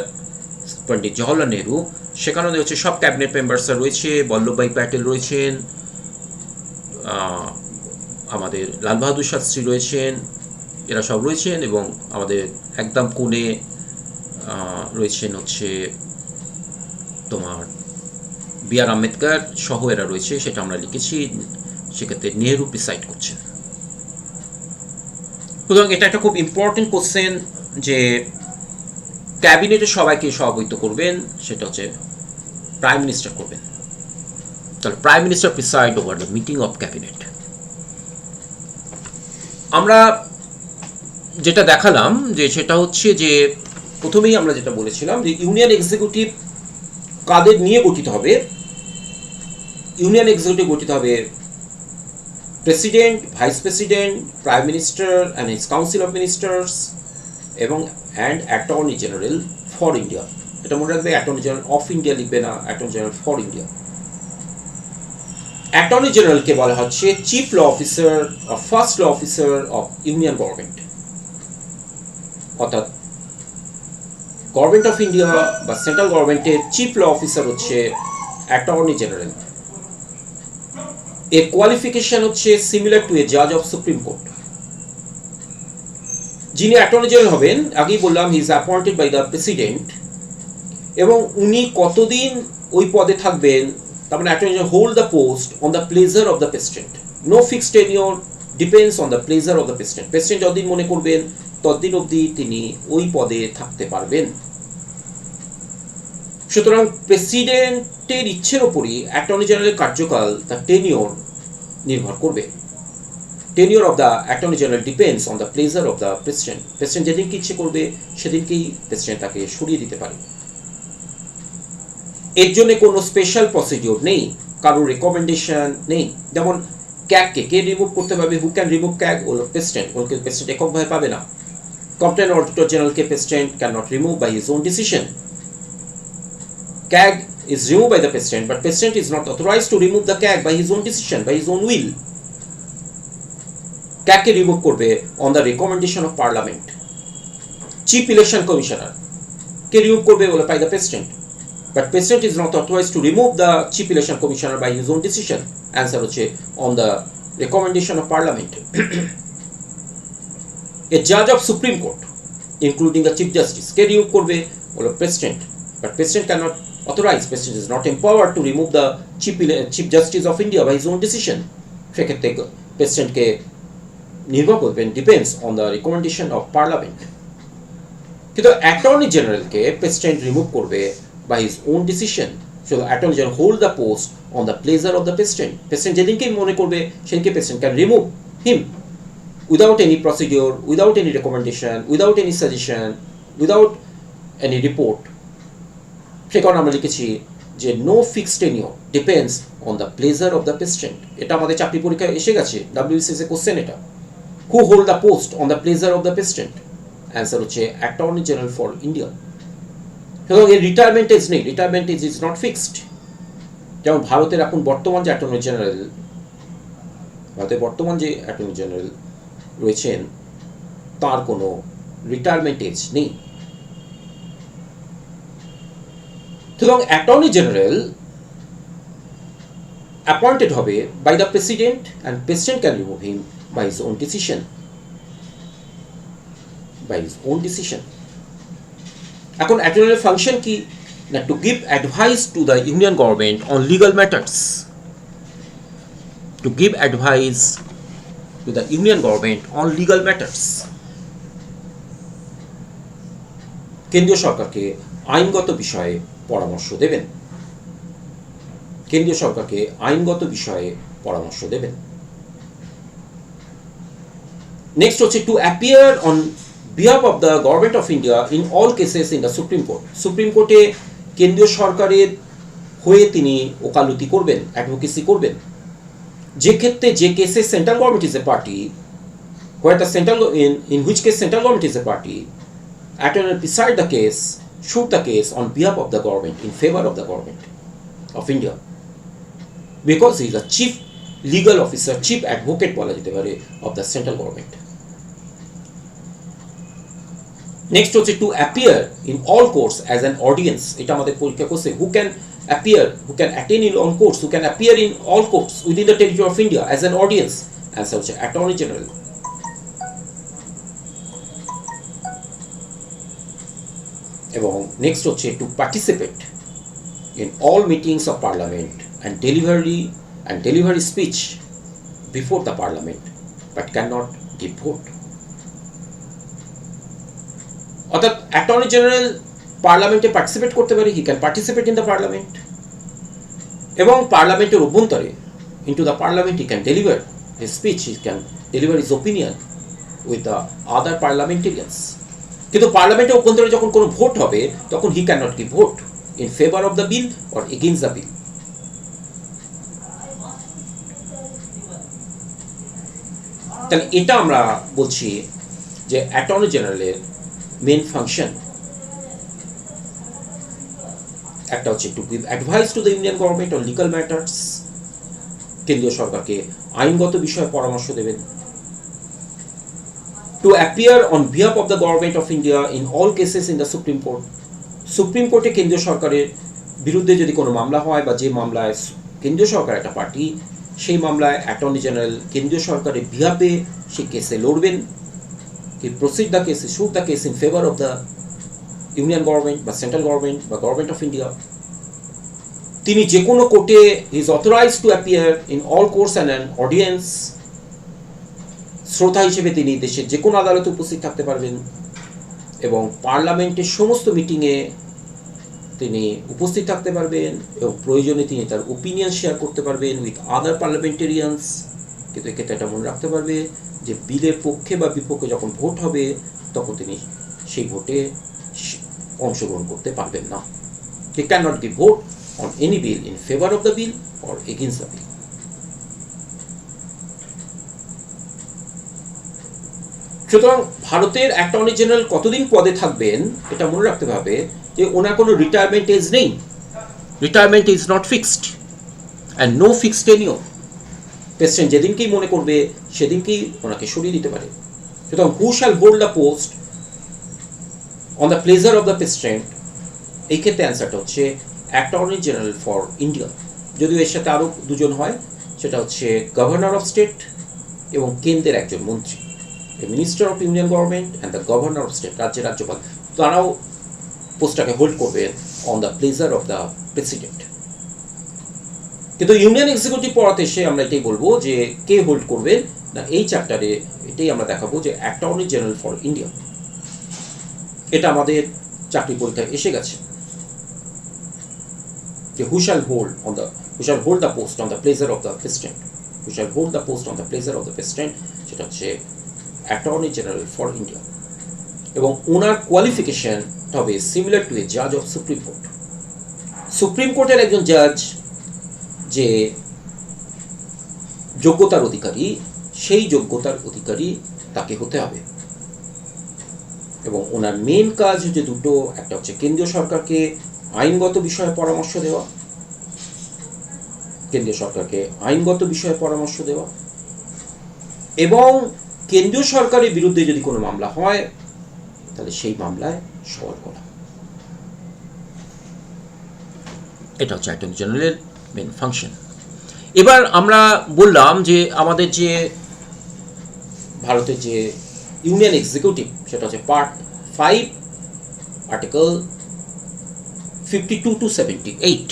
পণ্ডিত জওহরলাল নেহরু, সেখানে হচ্ছে সব ক্যাবিনেট মেম্বার্সরা রয়েছে, বল্লভভাই প্যাটেল রয়েছেন, আমাদের লাল বাহাদুর শাস্ত্রী রয়েছেন, এরা সব রয়েছেন, এবং আমাদের একদম কোণে রয়েছেন হচ্ছে তোমার বি আর আম্বেদকর সহ এরা রয়েছে, সেটা আমরা লিখেছি। সেক্ষেত্রে নেহরু প্রিসাইড করছেন। সুতরাং এটা একটা খুব ইম্পর্টেন্ট কোশ্চেন যে ক্যাবিনেটে সবাইকে সভাপতিত্ব করবেন, সেটা হচ্ছে প্রাইম মিনিস্টার করবেন। তাহলে prime minister preside over the meeting of cabinet. আমরা যেটা দেখালাম যে সেটা হচ্ছে যে প্রথমেই আমরা যেটা বলেছিলাম যে ইউনিয়ন এক্সিকিউটিভ কাদের নিয়ে গঠিত হবে। ইউনিয়ন এক্সিকিউটিভ গঠিত হবে president, vice president, prime minister and his council of ministers এবং and attorney general for India. এটা মনে রাখবে, অ্যাটর্নি জেনারেল অফ ইন্ডিয়া লিখবে না, attorney general for India. Attorney জেনারেলকে বলা হচ্ছে chief law officer or first law officer of union government, অর্থাৎ গভর্নমেন্ট অফ ইন্ডিয়া বা সেন্ট্রাল গভর্নমেন্টের চিফ ল অফিসার হচ্ছে অ্যাটর্নি জেনারেল। এর কোয়ালিফিকেশন হচ্ছে সিমিলার টু এ জাজ অফ সুপ্রিম কোর্ট। যিনি অ্যাটর্নি জেনারেল হবেন, আগেই বললাম, he is appointed by the president, এবং উনি কতদিন ওই পদে থাকবেন, তার মানে attorney general hold the post on the pleasure of the president. No fixed tenure, depends on the pleasure of the president. President যতদিন মনে করবেন ততদিন অবধি তিনি ওই পদে থাকতে পারবেন। সুতরাং প্রেসিডেন্টের ইচ্ছের ওপরই অ্যাটর্নি জেনারেলের কার্যকাল, তার টেনিওর নির্ভর করবে। Tenure of the attorney general depends on the pleasure of the president. President যেদিনকে ইচ্ছে করবে সেদিনকেই প্রেসিডেন্ট তাকে সরিয়ে দিতে পারে। এর জন্য কোনো স্পেশাল প্রসিডিওর নেই, কারোর রেকমেন্ডেশন নেই। যেমন ক্যাগকে কে রিমুভ করতে পারবে? Who can remove CAG? ওর প্রেসিডেন্ট। ওকে প্রেসিডেন্ট এককভাবে পাবে না। কমপ্লেন অডিটর জেনারেলকে president can not remove by his own decision. CAG is removed by the president, but president is not authorized to remove the CAG by his own decision, by his own will. CAG কে remove করবে on the recommendation of parliament. Chief election commissioner কে remove করবে বলে by the president. But president is not authorized to remove the chief election commissioner by his own decision. Answer হচ্ছে on the recommendation of parliament. A জাজ of supreme court including the chief justice কে remove করবে? হলো প্রেসিডেন্ট। But president can not authorize, president is not empowered to remove the chief justice of India by his own decision. সেক্ষেত্রে প্রেসিডেন্টকে নির্ভর করবেন, depends on the recommendation of parliament. কিন্তু attorney জেনারেলকে প্রেসিডেন্ট রিমুভ করবে by his own decision. So attorney general hold the post on the pleasure of the president. President যেদিনকেই মনে করবে সেদিনকে president can remove him without any procedure, without any recommendation, without any suggestion, without any report। সে কারণে আমরা লিখেছি যে no fixed tenure depends on the pleasure of the president. এটা আমাদের চাকরি পরীক্ষায় এসে গেছে, WBCS এর কোশ্চেন এটা। Who hold the post on the pleasure of the president? Answer হচ্ছে অ্যাটর্নি জেনারেল ফর ইন্ডিয়া। এবং এর রিটায়ারমেন্ট এজ নেই, retirement age is not fixed. যেমন ভারতের এখন বর্তমান যে অ্যাটর্নি জেনারেল, ভারতের বর্তমান যে অ্যাটর্নি জেনারেল রয়েছেন তার কোনো রিটায়ারমেন্ট এজ নেই। সুতরাং অ্যাটর্নি জেনারেল অ্যাপয়েন্টেড হবে by the president and president can remove him by his own decision, by his own decision. এখন অ্যাটর্নি ফাংশন কি? না, to give advice to the union government on legal matters, to give advice to the Union government on legal matters। কেন্দ্রীয় সরকারকে আইনগত বিষয়ে পরামর্শ দেবেন, কেন্দ্রীয় সরকারকে আইনগত বিষয়ে পরামর্শ দেবেন। নেক্সট হচ্ছে to appear on behalf of the government of India in all cases in the supreme court. Supreme কোর্টে কেন্দ্রীয় সরকারের হয়ে তিনি ওকালতি করবেন, অ্যাডভোকেসি করবেন। যে ক্ষেত্রে যে কেসে central government is a party, where the central in which case central government is a party, attorney preside the case, shoot the case on behalf of the government in favor of the government of India, because he is a chief legal officer, chief advocate বলা যেতে পারে of the central government। Next হচ্ছে to appear in all courts as an audience. এটা আমাদের পরীক্ষা করছে, who can appear, who can attend in all courts, who can appear in all courts within the territory of India as an audience, answer হচ্ছে Attorney General। এবং next হচ্ছে to participate in all meetings of parliament and delivery speech before the parliament but can not give vote. অর্থাৎ attorney general পার্লামেন্টে participate করতে পারে, he can participate in the parliament, এবং পার্লামেন্টের অভ্যন্তরে into the parliament he can deliver his speech, he can deliver his opinion with the other parliamentarians. কিন্তু পার্লামেন্টের অভ্যন্তরে যখন কোনো ভোট হবে তখন he can not give vote in favour of the bill or against the bill. তাহলে এটা আমরা বলছি যে অ্যাটর্নি জেনারেলের মেন ফাংশন। একটা হচ্ছে to give advice to the union government on legal matters, কেন্দ্রীয় সরকারকে আইনগত বিষয়ে পরামর্শ দেবেন। To appear on behalf of the government of India in all cases in the supreme court. Supreme কোর্টে কেন্দ্রীয় সরকারের বিরুদ্ধে যদি কোনো মামলা হয় বা যে মামলায় কেন্দ্রীয় সরকার একটা পার্টি, সেই মামলায় অ্যাটর্নি জেনারেল কেন্দ্রীয় সরকারের বিহাফে সেই কেসে লড়বেন। He proceed the case, shoot the case in favour of the union government বা সেন্ট্রাল গভর্নমেন্ট বা গভর্নমেন্ট অফ ইন্ডিয়া। তিনি যে কোনো কোর্টে he is authorize to appear in all courts and an audience. শ্রোতা হিসেবে তিনি দেশের যে কোনো আদালতে উপস্থিত থাকতে পারবেন এবং পার্লামেন্টের সমস্ত মিটিংয়ে তিনি উপস্থিত থাকতে পারবেন এবং প্রয়োজনে তিনি তার ওপিনিয়ন শেয়ার করতে পারবেন উইথ আদার পার্লামেন্টেরিয়ানস। কিন্তু এক্ষেত্রে এটা মনে রাখতে পারবে যে বিলের পক্ষে বা বিপক্ষে যখন ভোট হবে তখন তিনি সেই ভোটে অংশগ্রহণ করতে পারবেন না। He can not give vote on any bill in favour of the bill or against the bill. সুতরাং ভারতের অ্যাটর্নি জেনারেল কতদিন পদে থাকবেন এটা মনে রাখতে হবে যে ওনার কোনো রিটায়ারমেন্ট এজ নেই, retirement is not fixed and no fixed tenure. President যেদিনকেই মনে করবে সেদিনকেই ওনাকে সরিয়ে দিতে পারে। সুতরাং who shall hold the post on the pleasure of the president, এই ক্ষেত্রে অ্যান্সারটা হচ্ছে অ্যাটর্নি জেনারেল ফর ইন্ডিয়া, যদিও এর সাথে আরও দুজন হয়, সেটা হচ্ছে গভর্নর অফ স্টেট এবং কেন্দ্রের একজন মন্ত্রী, minister of union government and the governor of state, রাজ্যের রাজ্যপাল, তারাও পোস্টটাকে হোল্ড করবেন on the pleasure of the president. কিন্তু ইউনিয়ন এক্সিকিউটিভ পড়াতে এসে আমরা এটাই বলবো যে কে হোল্ড করবেন না, এই চ্যাপ্টারে এটাই আমরা দেখাবো যে অ্যাটর্নি জেনারেল ফর ইন্ডিয়া, এটা আমাদের চাকরি পরীক্ষায় এসে গেছে যে who shall hold the post on the pleasure of the president, who shall hold the post on the pleasure of the president, সেটা হচ্ছে অ্যাটর্নি জেনারেল ফর ইন্ডিয়া। এবং ওনার কোয়ালিফিকেশন হবে সিমিলার টু এ জাজ অফ সুপ্রিম কোর্ট। সুপ্রিম কোর্টের একজন জাজ যে যোগ্যতার অধিকারী, সেই যোগ্যতার অধিকারী তাকে হতে হবে। এবং ওনার মেন কাজ হচ্ছে দুটো, একটা হচ্ছে কেন্দ্রীয় সরকারকে আইনগত বিষয়ে পরামর্শ দেওয়া, কেন্দ্রীয় সরকারকে আইনগত বিষয়ে পরামর্শ দেওয়া, এবং কেন্দ্রীয় সরকারের বিরুদ্ধে যদি কোনো মামলা হয় তাহলে সেই মামলায় সওয়াল করা। এটা হচ্ছে অ্যাটর্নি জেনারেলের মেন ফাংশন। এবার আমরা বললাম যে আমাদের যে ভারতের যে ইউনিয়ন এক্সিকিউটিভ, সেটা হচ্ছে পার্ট 5 আর্টিকেল 52 to 78,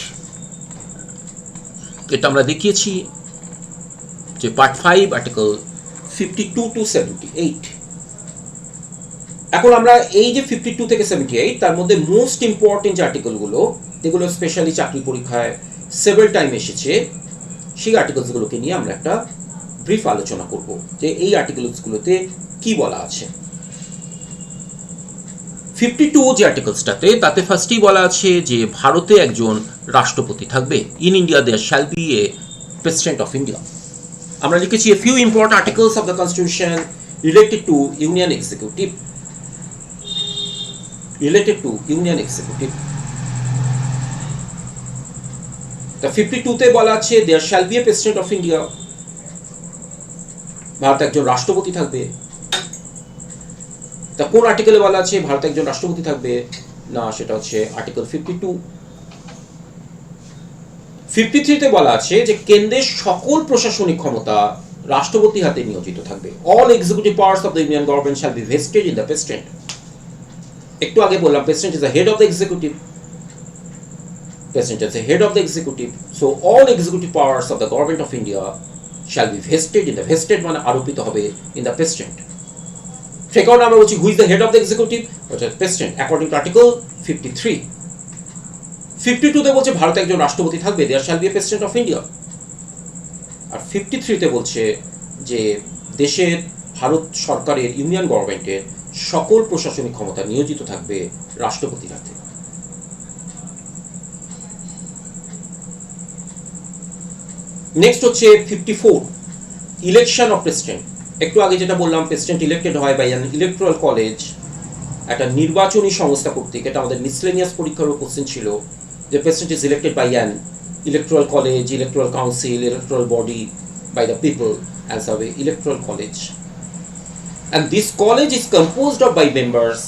এটা আমরা দেখিয়েছি যে পার্ট 5 আর্টিকেল 52 to 78। এখন আমরা এই যে 52 থেকে 78 তার মধ্যে মোস্ট ইম্পর্টেন্ট যে আর্টিকেলগুলো, যেগুলো স্পেশালি চাকরি পরীক্ষায় সেভারাল টাইম এসেছে, সেই আর্টিকেলসগুলোকে নিয়ে আমরা একটা ব্রিফ আলোচনা করব যে এই আর্টিকেলসগুলোতে কি বলা আছে। 52 যে আর্টিকেলসটাতে, তাতে ফার্স্টেই বলা আছে যে ভারতে একজন রাষ্ট্রপতি থাকবে। In India there shall be a president of India. আমরা লিখেছি a few important articles of the constitution related to union executive, related to union executive. তা 52-তে বলা আছে there shall be a president of India, ভারতে একজন রাষ্ট্রপতি থাকবে। তা কোন আর্টিকেলে বলা আছে ভারতে একজন রাষ্ট্রপতি থাকবে না, সেটা হচ্ছে আর্টিকেল 52। 53-তে বলা আছে যে কেন্দ্রের সকল প্রশাসনিক ক্ষমতা রাষ্ট্রপতি হাতে নিয়োজিত থাকবে। All executive powers of the union government shall be vested in the president. একটু আগে বললাম president is the head of the executive, president is the head of the executive, so all executive powers of the government of India shall be vested in the, vested মানে আরোপিত হবে, in the president. সে কারণে আমরা বলছি who is the head of the executive, অর্থাৎ president, according to article 53। 52-তে বলছে ভারতে একজন রাষ্ট্রপতি থাকবে, there shall be a president of India. আর 53-তে বলছে যে দেশের ভারত সরকারের ইউনিয়ন গভর্নমেন্টের সকল প্রশাসনিক ক্ষমতা নিয়োজিত থাকবে রাষ্ট্রপতির হাতে। নেক্সট হচ্ছে 54, ইলেকশন অফ প্রেসিডেন্ট। একটু আগে যেটা বললাম প্রেসিডেন্ট ইলেক্টেড হয় বাই অ্যান ইলেকট্রাল কলেজ, একটা নির্বাচনী সংস্থা কর্তৃক। এটা আমাদের মিসলেনিয়াস পরীক্ষারও কোশ্চেন ছিল যে president is elected by an electoral college, electoral council, electoral body, by the people as a electoral college, and this college is composed of by members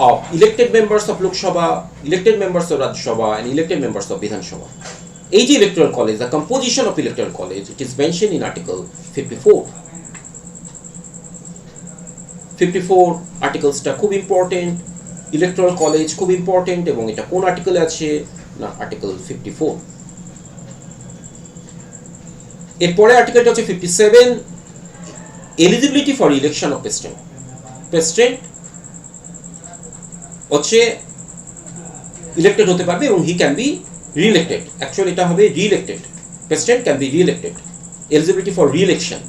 of elected members of Lok Sabha, elected members of Rajya Sabha, and elected members of Vidhan Sabha. এই যে electoral college, the composition of electoral college, it is mentioned in article 54. 54 আর্টিকেলসটা খুব important, electoral college খুব important, এবং এটা কোন আর্টিকেলে আছে না article 54। এরপরে আর্টিকেলটা হচ্ছে 57, eligibility for election of president. President হচ্ছে ইলেক্টেড হতে পারবে এবং he can be re-elected. Actually এটা হবে re-elected, president can be re-elected. Eligibility for re-election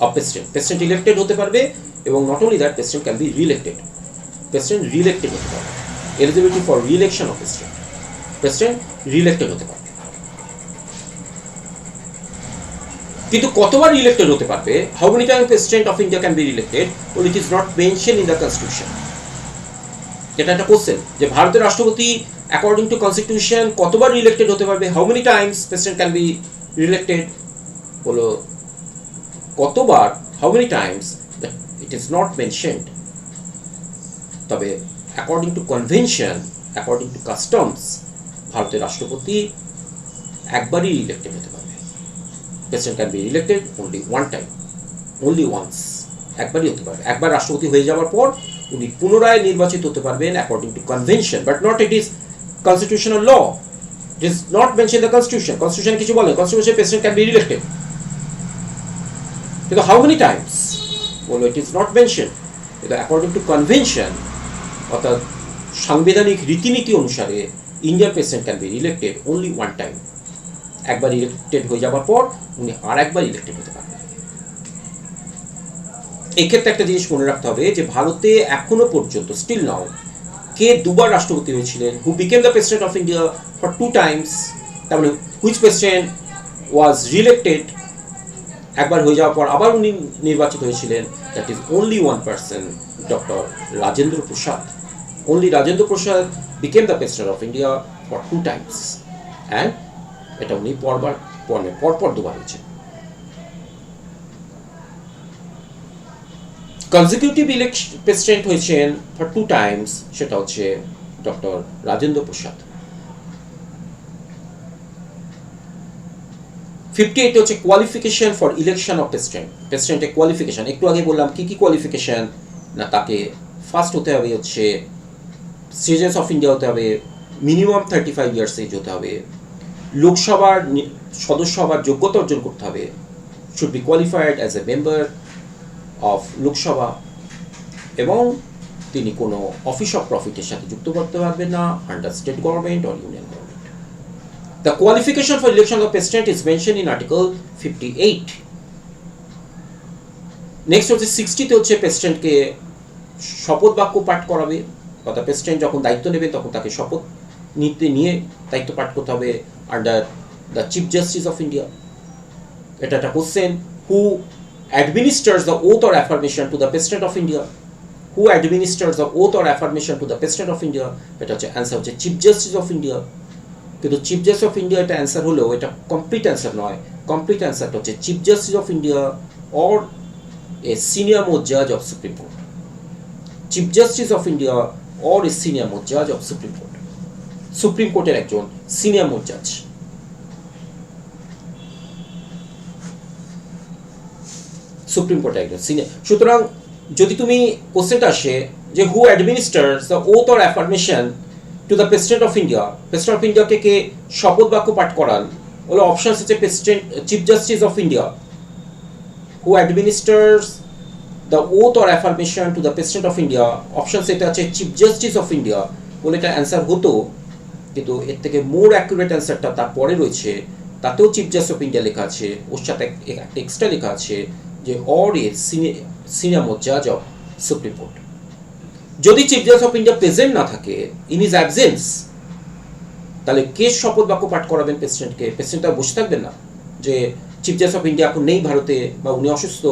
of president, president elected হতে পারবে এবং not only that president can be re-elected, president re-elected হতে পারবে। Eligibility for re-election of president, president re-elected হতে পারবে। কিন্তু কতবার রি-ইলেক্টেড হতে পারবে, how many time president of India can be রি-ইলেক্টেড, ওল ইট is not mention in the constitution. এটা একটা কোশ্চেন যে ভারতের রাষ্ট্রপতি অ্যাকর্ডিং টু কনস্টিটিউশন কতবার রি-ইলেক্টেড হতে পারবে, how many times president can be re-elected, বলো কতবার, how many times, it is not mentioned. তবে according to convention according to customs ভারতের রাষ্ট্রপতি একবারই রিইলেক্টেড হতে পারবে। President can be reelected only one time, only once, একবারই হতে পারবে। একবার রাষ্ট্রপতি হয়ে যাওয়ার পর উনি পুনরায় নির্বাচিত হতে পারবেন according to convention, but not it is constitutional law. It is not mention the constitution. Constitution কিছু বলে, constitution president can be reelected, কিন্তু হাউ মেনি টাইমস বলো, ইট ইজ নট মেনশন। কিন্তু অ্যাকর্ডিং টু কনভেনশন অর্থাৎ সাংবিধানিক রীতিনীতি অনুসারে Indian president can be reelected only one time. একবার ইলেক্টেড হয়ে যাওয়ার পর উনি আর একবার ইলেক্টেড হতে পারবেন। এক্ষেত্রে একটা জিনিস মনে রাখতে হবে যে ভারতে এখনো পর্যন্ত স্টিল নাও কে দুবার রাষ্ট্রপতি হয়েছিলেন, who became the president of India for 2 Times, তার মানে হুইচ প্রেসিডেন্ট ওয়াজ রিইলেক্টেড, একবার হয়ে যাওয়ার পর আবার উনি নির্বাচিত হয়েছিলেন, that is only one person, doctor Rajendra Prasad. Only Rajendra Prasad became the president of India for 2 Times, and এটা উনি পরপর দুবার হয়েছে। কনজিকিউটিভ প্রেসিডেন্ট হয়েছেন ফর 2 টাইমস, সেটা হচ্ছে ডক্টর রাজেন্দ্র প্রসাদ। 58 হচ্ছে qualification for election of president. প্রেসিডেন্টের কোয়ালিফিকেশন একটু আগে বললাম কি কি কোয়ালিফিকেশন না, তাকে ফার্স্ট হতে হবে হচ্ছে সিটিজেন্স অফ ইন্ডিয়া হতে হবে, মিনিমাম 35 ইয়ার্স এজ হতে হবে, লোকসভার সদস্য হওয়ার যোগ্যতা অর্জন করতে হবে, should be qualified as a member of Lok Sabha, এবং তিনি কোনো অফিস অফ প্রফিটের সাথে যুক্ত করতে পারবেন না under state government or union government. The qualification for election of president is mentioned in Article 58. Next হচ্ছে 60তে হচ্ছে প্রেসিডেন্টকে শপথ বাক্য পাঠ করাবে, অর্থাৎ প্রেসিডেন্ট যখন দায়িত্ব নেবেন তখন তাকে শপথ নিয়ে দায়িত্ব পাঠ করতে হবে under the chief justice of India. এটা একটা question, who administers the oath or affirmation to the president of India? Who administers the oath or affirmation to the president of India? এটা হচ্ছে অ্যান্সার হচ্ছে চিফ জাস্টিস অফ ইন্ডিয়া। কিন্তু chief justice of India এটা answer হলেও এটা complete answer নয়। Complete অ্যান্সারটা হচ্ছে chief justice of India or a senior most জাজ of supreme court. Chief justice of India or a senior most জাজ of supreme court. Supreme কোর্টের একজন সিনিয়র মোস্ট জাজ। সুপ্রিম কোর্টের একজন সিনিয়র। সুতরাং যদি তুমি কোশ্চেনটা আসে যে who administers the oath or affirmation to the president of India, president of ইন্ডিয়াকে কে শপথ বাক্য পাঠ করান, হলো অপশন হচ্ছে president chief justice of India. Who administers the oath or affirmation to the president of India, option সেটা আছে চিফ জাস্টিস অফ ইন্ডিয়া বলে এটা অ্যান্সার হতো, কিন্তু এর থেকে মোর অ্যাকুরেট অ্যান্সারটা তারপরে রয়েছে, তাতেও চিফ জাস্টিস অফ ইন্ডিয়া লেখা আছে, ওর সাথে একটা এক্সট্রা লেখা আছে যে অর এ সিনিয়র মোস্ট জাজ অফ সুপ্রিম কোর্ট। যদি chief justice of India present না থাকে, ইন হিজ অ্যাবসেন্স, তাহলে কে শপথ বাক্য পাঠ করাবেন প্রেসিডেন্টকে? প্রেসিডেন্ট আর বসে থাকবেন না যে চিফ জাস্টিস অফ ইন্ডিয়া এখন নেই ভারতে, বা উনি অসুস্থ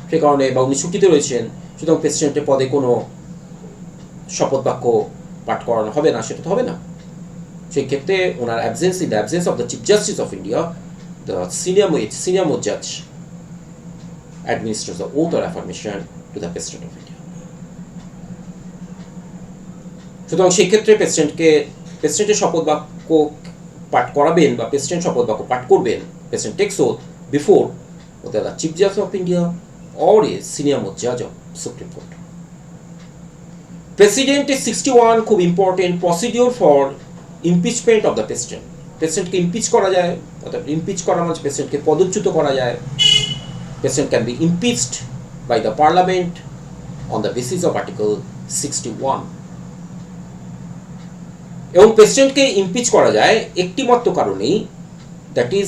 সে কারণে, বা উনি ছুটিতে রয়েছেন, সুতরাং প্রেসিডেন্টের পদে কোনো শপথ বাক্য পাঠ করানো হবে না, সেটা তো হবে না। সেই ক্ষেত্রে ওনার absence, in the absence of the chief justice of India, the senior most জাজ administers the oath or affirmation to the President of India. সুতরাং সেই ক্ষেত্রে প্রেসিডেন্টের শপথ বাক্য পাঠ করাবেন বা প্রেসিডেন্ট শপথ বাক্য পাঠ করবেন, president takes oath before the chief justice of India or a senior most জাজ অফ সুপ্রিম কোর্ট। প্রেসিডেন্টের 61 খুব important procedure for impeachment of the president. প্রেসিডেন্টকে ইমপিচ করা যায়, অর্থাৎ ইমপিচ করা মানে প্রেসিডেন্টকে পদচ্যুত করা যায়। President can be impeached by the Parliament on the basis of Article 61. এবং প্রেসিডেন্টকে ইমপিচ করা যায় একটি মাত্র কারণেই, that is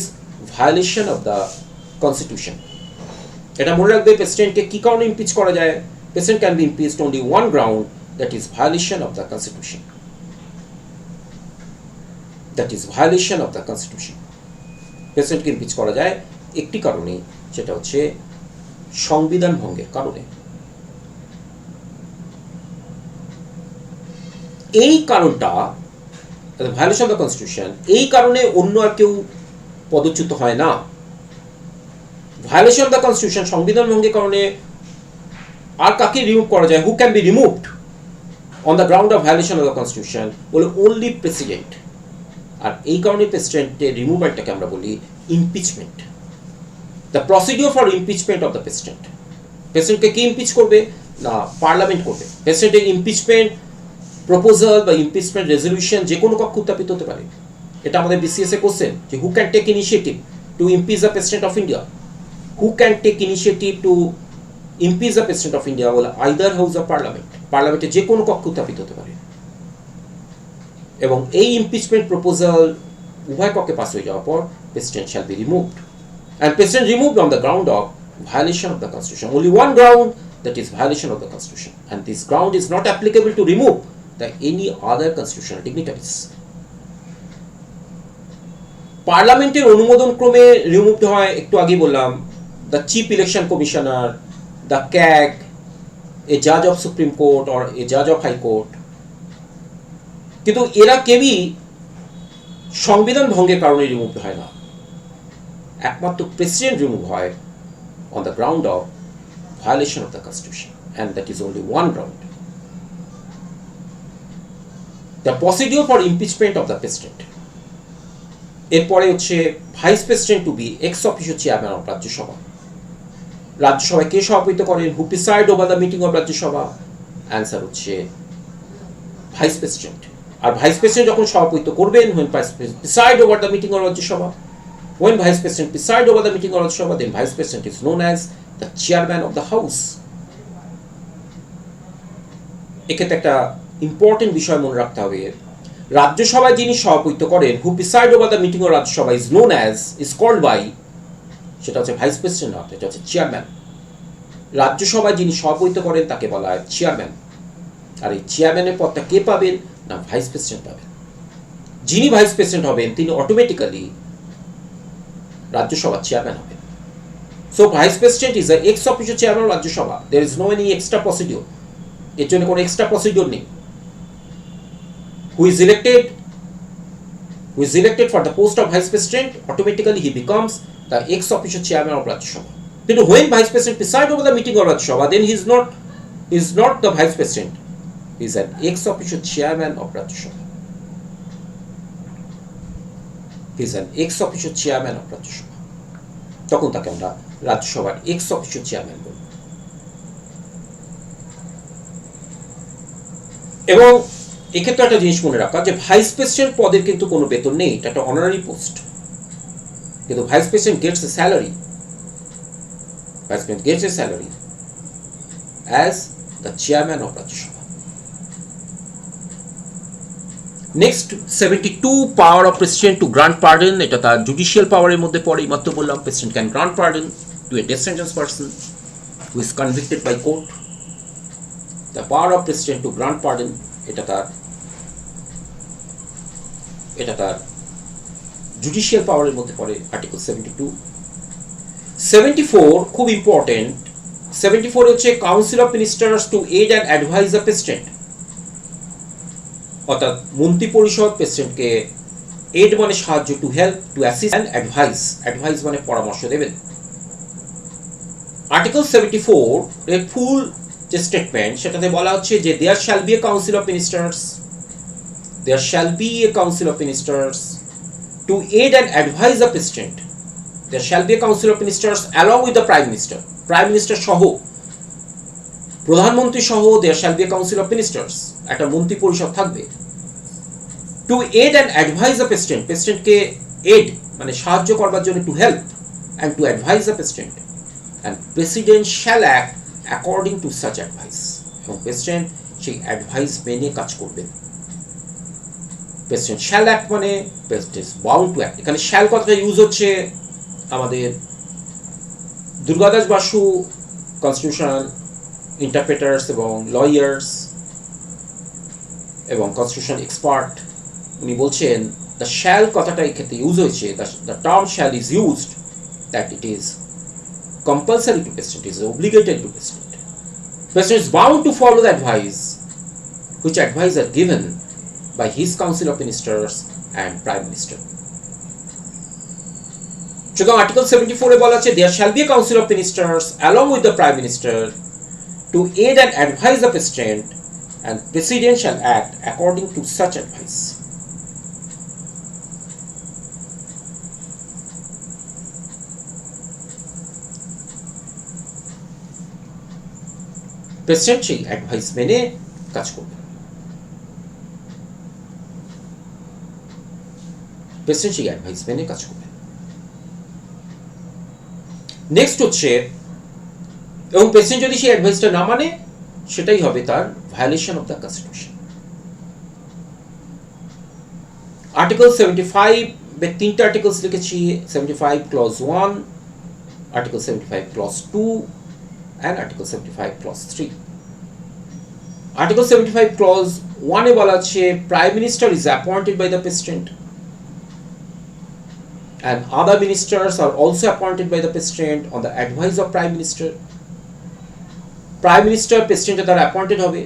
violation of the constitution. এটা মনে রাখবে, প্রেসিডেন্টকে কি কারণে ইমপিচ করা যায়? President can be impeached only one ground, that is violation of the constitution. That is violation of the constitution. প্রেসিডেন্টকে ইমপিচ করা যায় একটি কারণেই, সেটা হচ্ছে সংবিধান ভঙ্গের কারণে। এই কারণটা ভায়োলেশন অফ দ্য কনস্টিটিউশন, এই কারণে অন্য আর কেউ পদচ্যুত হয় না। ভায়োলেশন অফ দ্য কনস্টিটিউশন, সংবিধান ভঙ্গের কারণে আর কাকে রিমুভ করা যায়? Who can be removed on the ground of violation of the constitution বলে ওনলি প্রেসিডেন্ট। আর এই কারণে প্রেসিডেন্টের রিমুভালটাকে আমরা বলি impeachment. The procedure for impeachment of the president, প্রেসিডেন্টকে কে ইমপিচ করবে না পার্লামেন্ট করবে। প্রেসিডেন্টের ইমপিচমেন্ট প্রপোজাল বা ইমপিচমেন্ট রেজলিউশন যে কোনো কক্ষে উত্থাপিত হতে পারে। এটা আমাদের বিসিএস এ কোশ্চেন যে who can take initiative to impeach the president of India. Who can take initiative to impeach the president of India বলে আইদার হাউস অফ পার্লামেন্ট, পার্লামেন্টে যে কোনো কক্ষে উত্থাপিত হতে পারে। এবং এই ইমপিচমেন্ট প্রপোজাল উভয় কক্ষে পাস হয়ে যাওয়ার পর president shall be removed, and president removed on the ground of violation of the constitution. Only one ground, that is violation of the constitution, and this ground is not applicable to remove the any other constitutional dignitaries. পার্লামেন্টের অনুমোদন ক্রমে removed হয়, একটু আগে বললাম, the chief election commissioner, the CAG, এ জাজ of supreme court or a জাজ of high court. কিন্তু এরা কেউই সংবিধান ভঙ্গের কারণে রিমুভ হয় না, একমাত্র প্রেসিডেন্ট রিমুভ হয় on the ground of violation of the constitution, and that is only one ground. The procedure for impeachment of the president. এরপরে হচ্ছে vice president to be ex officio chairman of Rajya Sabha. রাজ্যসভায় কে সভাপতিত্ব করেন? Who preside over the meeting of Rajya Sabha? Answer হচ্ছে vice president. আর vice president যখন সভাপতিত্ব করবেন, when preside over the meeting of Rajya Sabha, when vice president preside over the meeting of Rajya Sabha, then vice president is known as the chairman of the house. এক্ষেত্রে একটা important বিষয় মনে রাখতে হবে, রাজ্যসভায় যিনি সভাপতিত্ব করেন, who preside over the meeting of Rajya Sabha is known as, is called by, সেটা হচ্ছে ভাইস প্রেসিডেন্ট, না, এটা হচ্ছে চেয়ারম্যান। রাজ্যসভায় যিনি সভাপতিত্ব করেন তাকে বলা হয় চেয়ারম্যান। আর এই চেয়ারম্যানের পদটা কে পাবেন না ভাইস প্রেসিডেন্ট পাবেন। যিনি ভাইস প্রেসিডেন্ট হবেন তিনি অটোমেটিক্যালি রাজ্যসভার চেয়ারম্যান হবে। So vice president is the ex officio chairman of Rajya Sabha. There is no any extra procedure, এর জন্য কোনো এক্সট্রা প্রসিডিওর নেই। Who is elected for the post of vice president, automatically he becomes the ex officio chairman of Rajya Sabha. কিন্তু when vice president preside over the meeting of Rajya Sabha, then he is not the vice president, he is an ex officio chairman of Rajya Sabha. He is an ex officio chairman of Rajya Sabha. তখন তাকে আমরা রাজ্যসভার x officio chairman বলব। এবং এক্ষেত্রে একটা জিনিস মনে রাখা যে ভাইস প্রেসিডেন্ট পদের কিন্তু কোনো বেতন নেই, এটা একটা অনারারি পোস্ট। কিন্তু vice president gets a salary, vice president gets a salary as the chairman of Rajya Sabha. Next 72 power of president to grant pardon, এটা তার জুডিশিয়াল পাওয়ারের মধ্যে পড়ে। মাত্র বললাম president can grant pardon to a death sentence person who is convicted by court. The power of president to grant pardon, এটা তার judicial পাওয়ারের মধ্যে পড়ে, আর্টিকেল 72। 74 খুব ইম্পর্টেন্ট। 74 হচ্ছে council of ministers to aid and advise the president, অর্থাৎ মন্ত্রী পরিষদ প্রেসিডেন্টকে এড মানে সাহায্য, to help, to assist and advice, advice মানে পরামর্শ দেবেন। আর্টিকেল 74 এর ফুল যে স্টেটমেন্ট সেটাতে বলা হচ্ছে যে there shall be a council of ministers, there shall be a council of ministers to aid and advise the president, there shall be a council of ministers along with the prime minister, prime minister সহ, প্রধানমন্ত্রী সহ there shall be a council of ministers, একটা মন্ত্রী পরিষদ থাকবে। To aid and advise the president, প্রেসিডেন্টকে aid মানে সাহায্য করবার জন্য, to help and to advise the president, and president shall act according to such advice, এবং প্রেসিডেন্ট সেই অ্যাডভাইস মেনে কাজ করবেন। প্রেসিডেন্ট শ্যাল অ্যাক্ট মানে president is bound to act. এখানে শ্যাল কথাটা ইউজ হচ্ছে আমাদের দুর্গাদাস বাসু কনস্টিটিউশনাল ইন্টারপ্রেটার্স এবং লয়ার্স এবং কনস্টিটিউশনাল এক্সপার্ট, উনি বলছেন দ্য শ্যাল কথাটা এই ক্ষেত্রে ইউজ হয়েছে, the term shall is used that it is compulsory to president, is obligatory to president. President is bound to follow the advice which advice are given by his council of ministers and prime minister. So article 74 এ বলা আছে there shall be a council of ministers along with the prime minister to aid and advise the president and President shall act according to such advice. President সেই advice মেনে কাজ করবে। President সেই advice মেনে কাজ করবে। নেক্সট হচ্ছে, এবং প্রেসিডেন্ট যদি সেই অ্যাডভাইসটা না মানে সেটাই হবে তার violation of the constitution. Article 75 তিনটা আর্টিকেলস লিখেছি, 75 clause 1, article 75 clause 2 and Article 75 clause 3. Article 75 clause 1 এ বলা আছে Prime Minister is appointed by the President and other ministers are also appointed by the President on the advice of Prime Minister. Prime Minister President দ্বারা appointed হবে,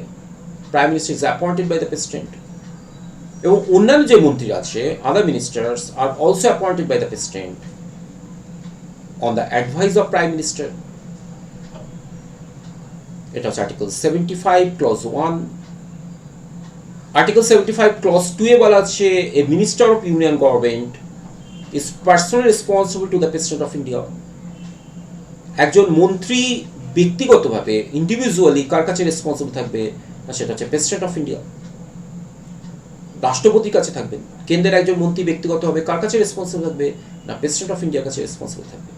Prime Minister is appointed by the President, এবং অন্যান্য যে মন্ত্রী আছে other ministers are also appointed by the President on the advice of Prime Minister. এটা হচ্ছে article 75 clause 1। Article 75 clause 2 এ বলা আছে এ minister of union government is personally responsible two the president of India. একজন মন্ত্রী ব্যক্তিগতভাবে ইন্ডিভিজুয়ালি কার কাছে responsible থাকবে, না সেটা হচ্ছে প্রেসিডেন্ট অফ ইন্ডিয়া, রাষ্ট্রপতির কাছে থাকবেন। কেন্দ্রের একজন মন্ত্রী ব্যক্তিগতভাবে কার কাছে রেসপন্সিবল থাকবে, না প্রেসিডেন্ট অফ ইন্ডিয়ার কাছে রেসপন্সিবল থাকবে।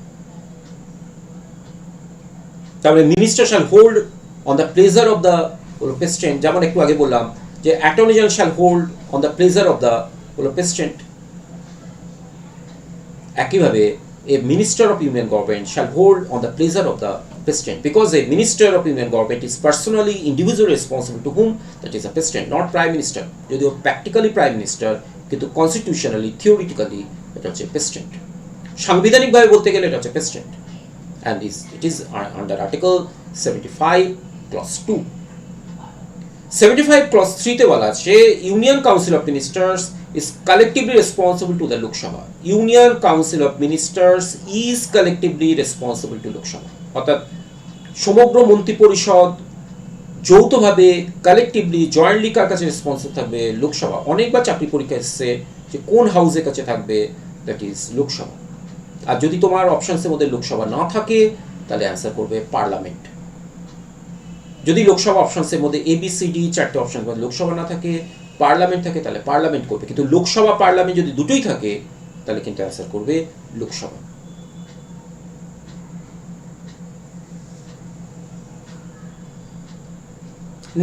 তারপরে minister shall hold on the pleasure of the president, যেমন একটু আগে বললাম যে attorney general shall hold on the pleasure of the president। একইভাবে a minister of union government shall hold on the pleasure of the president, because a minister of union government is personally individually responsible to whom, that is a president, not prime minister। যদিও practically prime minister, কিন্তু constitutionally theoretically এটা হচ্ছে president। সাংবিধানিকভাবে বলতে গেলে এটা হচ্ছে president, and it is under article 75 clause 2। 75 clause 3 তে বলা আছে union council of ministers is collectively responsible to the Lok Sabha. Union Council of Ministers is collectively responsible to Lok Sabha। অর্থাৎ সমগ্র মন্ত্রী পরিষদ যৌথভাবে কালেক্টিভলি জয়েন্টলি কার কাছে responsible থাকবে, লোকসভা। অনেকবার চাকরি পরীক্ষা এসেছে যে কোন হাউসের কাছে থাকবে, দ্যাট ইজ লোকসভা। আর যদি তোমার অপশনসের মধ্যে লোকসভা না থাকে তাহলে অ্যান্সার করবে পার্লামেন্ট। যদি লোকসভা অপশনসের মধ্যে ABCD চারটে অপশনের মধ্যে লোকসভা না থাকে, পার্লামেন্ট থাকে, তাহলে পার্লামেন্ট করবে। কিন্তু লোকসভা পার্লামেন্ট যদি দুটোই থাকে তাহলে কিন্তু অ্যান্সার করবে লোকসভা।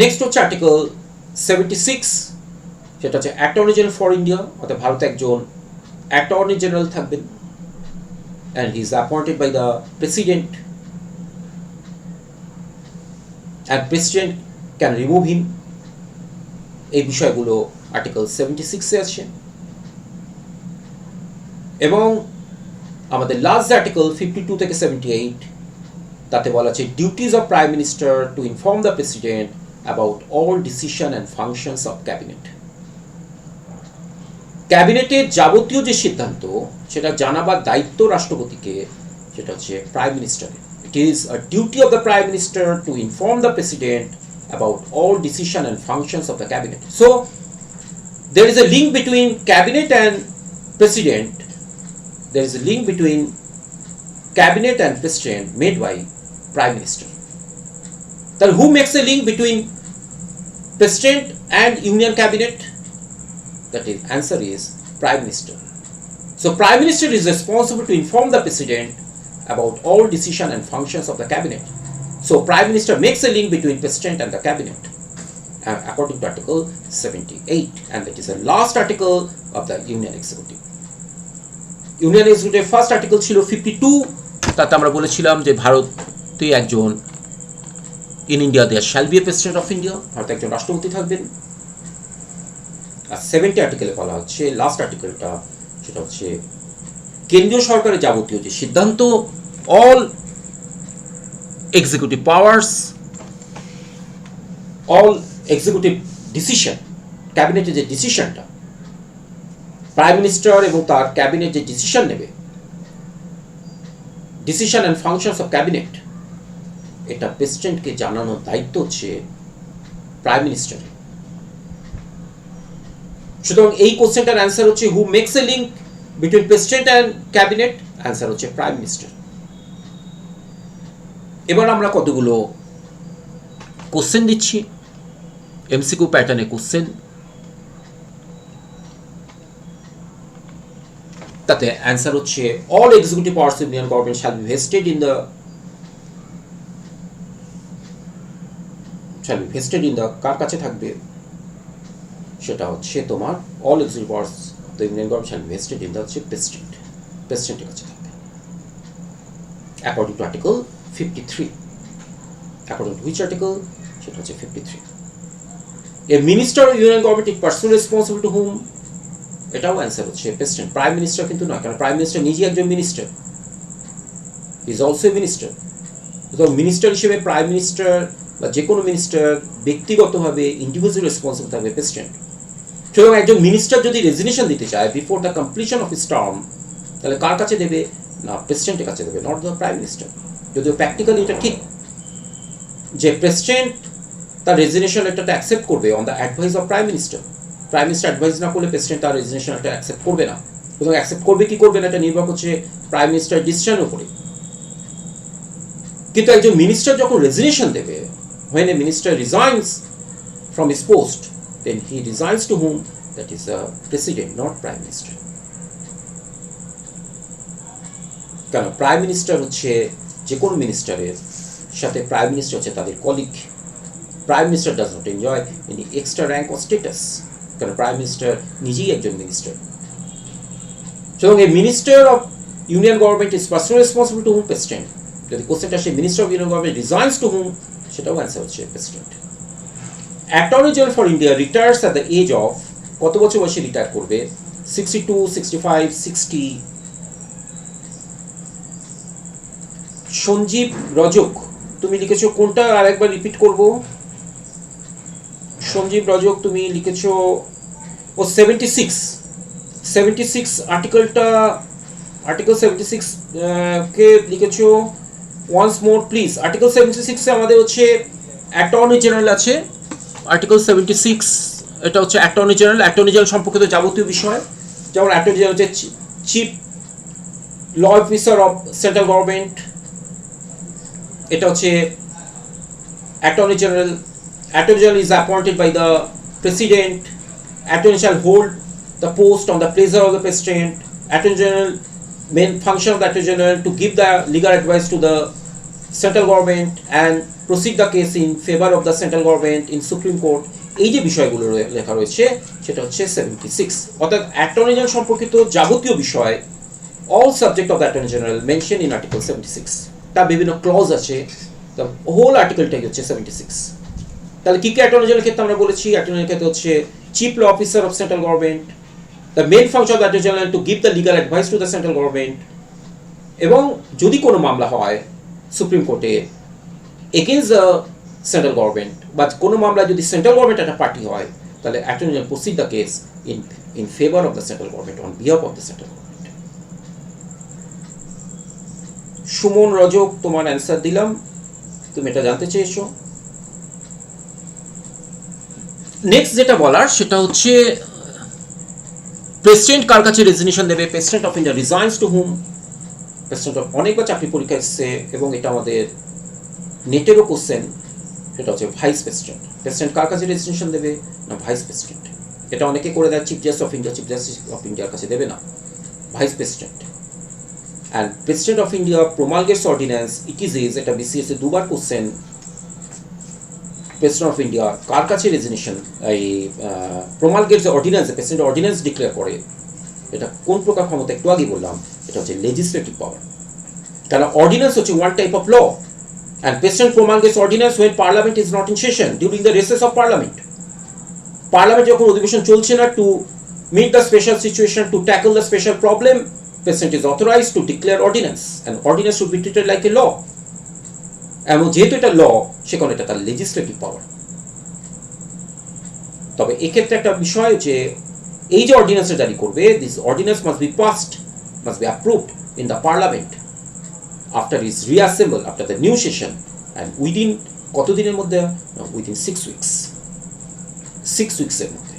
নেক্সট হচ্ছে আর্টিকেল 76, সেটা হচ্ছে অ্যাটর্নি জেনারেল ফর ইন্ডিয়া। অর্থাৎ ভারতে একজন অ্যাটর্নি জেনারেল থাকবেন and he is appointed by the president and president can remove him। এই বিষয়গুলো আর্টিকেল 76 এ আছে। এবং আমাদের লাস্ট আর্টিকেল 52 থেকে 78 তাতে বলা আছে duties of prime minister to inform the president about all decision and functions of cabinet. ক্যাবিনেটের যাবতীয় যে সিদ্ধান্ত সেটা জানাবার দায়িত্ব রাষ্ট্রপতিকে, সেটা হচ্ছে প্রাইম মিনিস্টারের। It is a duty of the prime minister to inform the president about all decision and functions of the cabinet. So there is a link between cabinet and president. There is a link between cabinet and president made by prime minister. Then who makes a link between president and union cabinet? That is, answer is prime minister. So prime minister is responsible to inform the president about all decision and functions of the cabinet. So prime minister makes a link between president and the cabinet according to article 78, and that is the last article of the union executive. Union executive first article ছিল 52, তাতে আমরা বলেছিলাম যে ভারতে একজন in India there shall be a president of India, ভারতে একজন রাষ্ট্রপতি থাকবেন। আর 70 আর্টিকেলে বলা হচ্ছে লাস্ট আর্টিকেলটা, সেটা হচ্ছে কেন্দ্রীয় সরকারের যাবতীয় যে সিদ্ধান্ত, all executive powers, all executive decision, ক্যাবিনেটের যে ডিসিশনটা, প্রাইম মিনিস্টার এবং তার ক্যাবিনেট যে ডিসিশন নেবে, decision and functions of cabinet, এটা প্রেসিডেন্টকে জানানোর দায়িত্ব হচ্ছে প্রাইম মিনিস্টার। সুতরাং এই কোশ্চেনটার অ্যান্সার হচ্ছে who makes a link between president and cabinet, answer হচ্ছে প্রাইম মিনিস্টার। এবার আমরা কতগুলো কোশ্চেন দিচ্ছি, এমসিকিউ প্যাটার্নে কোশ্চেন, তাতে অ্যান্সার হচ্ছে all executive powers of Indian government shall be vested in the কার কাছে থাকবে, সেটা হচ্ছে তোমার all executive powers of the Indian government shall be vested in the হচ্ছে প্রেসিডেন্টের কাছে থাকবে, according to article 53। According to which article, সেটা হচ্ছে 53। A minister of union government is personally responsible to whom, এটাও অ্যান্সার হচ্ছে প্রেসিডেন্ট, প্রাইম মিনিস্টার কিন্তু নয়, কারণ প্রাইম মিনিস্টার নিজেই একজন minister, is also a minister. তো মিনিস্টার হিসেবে প্রাইম মিনিস্টার বা যে কোনো মিনিস্টার ব্যক্তিগতভাবে ইন্ডিভিজুয়াল রেসপন্সিবল থাকবে প্রেসিডেন্ট। সুতরাং একজন মিনিস্টার যদি রেজিগনেশন দিতে চায় before the completion of his term, তাহলে কার কাছে দেবে না, প্রেসিডেন্টের কাছে দেবে, নট দ্য প্রাইম মিনিস্টার। যদিও প্র্যাকটিক্যালি এটা ঠিক যে প্রেসিডেন্ট তার রেজিগনেশন লেটারটা অ্যাকসেপ্ট করবে on the advice of prime minister. Prime minister advice না করলে প্রেসিডেন্ট তার রেজিগনেশন লেটার অ্যাকসেপ্ট করবে না, এবং অ্যাকসেপ্ট করবে কি করবে না এটা নির্ভর করছে প্রাইম মিনিস্টার ডিসিশনের উপরে। কিন্তু একজন মিনিস্টার যখন রেজিগনেশন দেবে, when a minister resigns from his post, then he resigns to whom? That is the president, not prime minister. কারণ প্রাইম মিনিস্টার হচ্ছে যে কোনো মিনিস্টারের সাথে প্রাইম মিনিস্টার হচ্ছে তাদের colleague. Prime minister does not enjoy any extra rank or status, কারণ prime minister নিজেই একজন মিনিস্টার। সুতরাং a minister of union government is personally responsible to whom, president. যদি কোশ্চেনটা সে minister of union government resigns to whom, সেটাও answer হচ্ছে president. Attorney general for India retires at the age of, কত বছর বয়সে রিটায়ার করবে? 62, 65, 60। সঞ্জীব রজক তুমি লিখেছো কোনটা, আর একবার রিপিট করব। সঞ্জীব রজক তুমি লিখেছো ও 76 আর্টিকেলটা, আর্টিকেল 76 কে লিখেছো ওয়ান্স মোর প্লিজ। আর্টিকেল 76 এ আমাদের হচ্ছে অ্যাটর্নি জেনারেল আছে। আর্টিকেল 76 এটা হচ্ছে অ্যাটর্নি জেনারেল সম্পর্কিত যাবতীয় বিষয়, যেমন অ্যাটর্নি জেনারেল হচ্ছে chief law officer of central government, এটা হচ্ছে attorney general is appointed by the president. Attorney shall hold the post on the pleasure of the president. Attorney general, main function of the attorney general to give the legal advice to the central government and proceed the case in favor of the central government in Supreme Court. এই যে বিষয়গুলো লেখা রয়েছে সেটা হচ্ছে 76। অর্থাৎ attorney general সম্পর্কিত যাবতীয় বিষয়, all subject of the attorney general mentioned in article 76। তার বিভিন্ন ক্লজ আছে, the whole আর্টিকেলটাই হচ্ছে 76। তাহলে কি কি অ্যাটর্নি জেনারেল ক্ষেত্রে আমরা বলেছি? অ্যাটর্নি জেনারেল ক্ষেত্রে হচ্ছে chief law officer of central government, the main function of the attorney general to give the legal advice to the central government. এবং যদি কোনো মামলা হয় সুপ্রিম কোর্টে এগেইনস্ট দ্য সেন্ট্রাল গভর্নমেন্ট, বা কোনো মামলা যদি সেন্ট্রাল গভর্নমেন্ট একটা পার্টি হয়, তাহলে attorney general proceed the case in favour of the central government, on behalf of the central government. Suman Rajak তোমার অ্যান্সার দিলাম, তুমি এটা জানতে চেয়েছো। নেক্সট যেটা বলার সেটা হচ্ছে প্রেসিডেন্ট কার কাছে রেজিগনেশন দেবে? President of India resigns to whom? President of, অনেকবার চাকরি পরীক্ষা এসছে এবং এটা আমাদের নেটেরও কোশ্চেন, সেটা হচ্ছে ভাইস প্রেসিডেন্ট। প্রেসিডেন্ট কার কাছে রেজিগনেশন দেবে? না, ভাইস প্রেসিডেন্ট। এটা অনেকে করে দেয় chief justice of India, chief justice of ইন্ডিয়ার কাছে দেবে না, vice president. And president of India promulgates ordinance, it is এটা বিসিএস এ দুবার কোশ্চেন। প্রেসিডেন্ট অফ ইন্ডিয়া কার কাছে রেজিগনেশন, এই promulgates ordinance, president ordinance declare করে, এটা কোন প্রকার ক্ষমতা একটু আগে বললাম, এটা হচ্ছে লেজিসলেটিভ পাওয়ার। কারণ অর্ডিন্যান্স হচ্ছে one type of law, and president promulgates ordinance when parliament is not in session, during the recess of parliament. Parliament যখন অধিবেশন চলছে না, two meet the special situation, to tackle the special problem, president is authorized to declare ordinance, and ordinance should be treated like a law. এবং যেহেতু এটা ল, সেখানে এটা তার লেজিসলেটিভ পাওয়ার। তবে এক্ষেত্রে একটা বিষয় যে এই যে অর্ডিন্যান্সটা জারি করবে, this ordinance must be passed, must be approved in the parliament after is reassemble, after the new session, and within কতদিনের মধ্যে? Within 6 weeks। 6 উইকসের মধ্যে।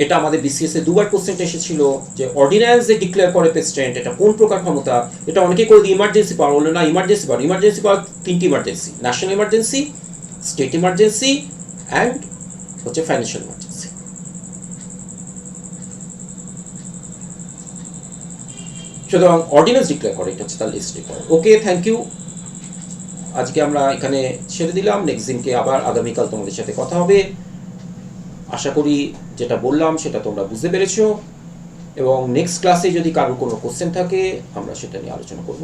এটা আমাদের বিসিএস এ দুবার কোশ্চেনটা এসেছিল যে অর্ডিন্যান্স যে ডিক্লেয়ার করে প্রেসিডেন্ট, এটা কোন প্রকার ক্ষমতা। এটা অনেকেই করে ইমার্জেন্সি পাওয়ার, বললো না ইমার্জেন্সি পাওয়ার 3টি emergency: national emergency, state emergency and হচ্ছে ফাইন্যান্সিয়াল ইমার্জেন্সি। সুতরাং অর্ডিন্যান্স ডিক্লেয়ার করে, এটা হচ্ছে তার list require. Okay, thank you. আজকে আমরা এখানে ছেড়ে দিলাম, নেক্সট দিনকে আবার আগামীকাল তোমাদের সাথে কথা হবে। আশা করি যেটা বললাম সেটা তোমরা বুঝতে পেরেছো, এবং নেক্সট ক্লাসে যদি কারোর কোনো কোশ্চেন থাকে আমরা সেটা নিয়ে আলোচনা করব।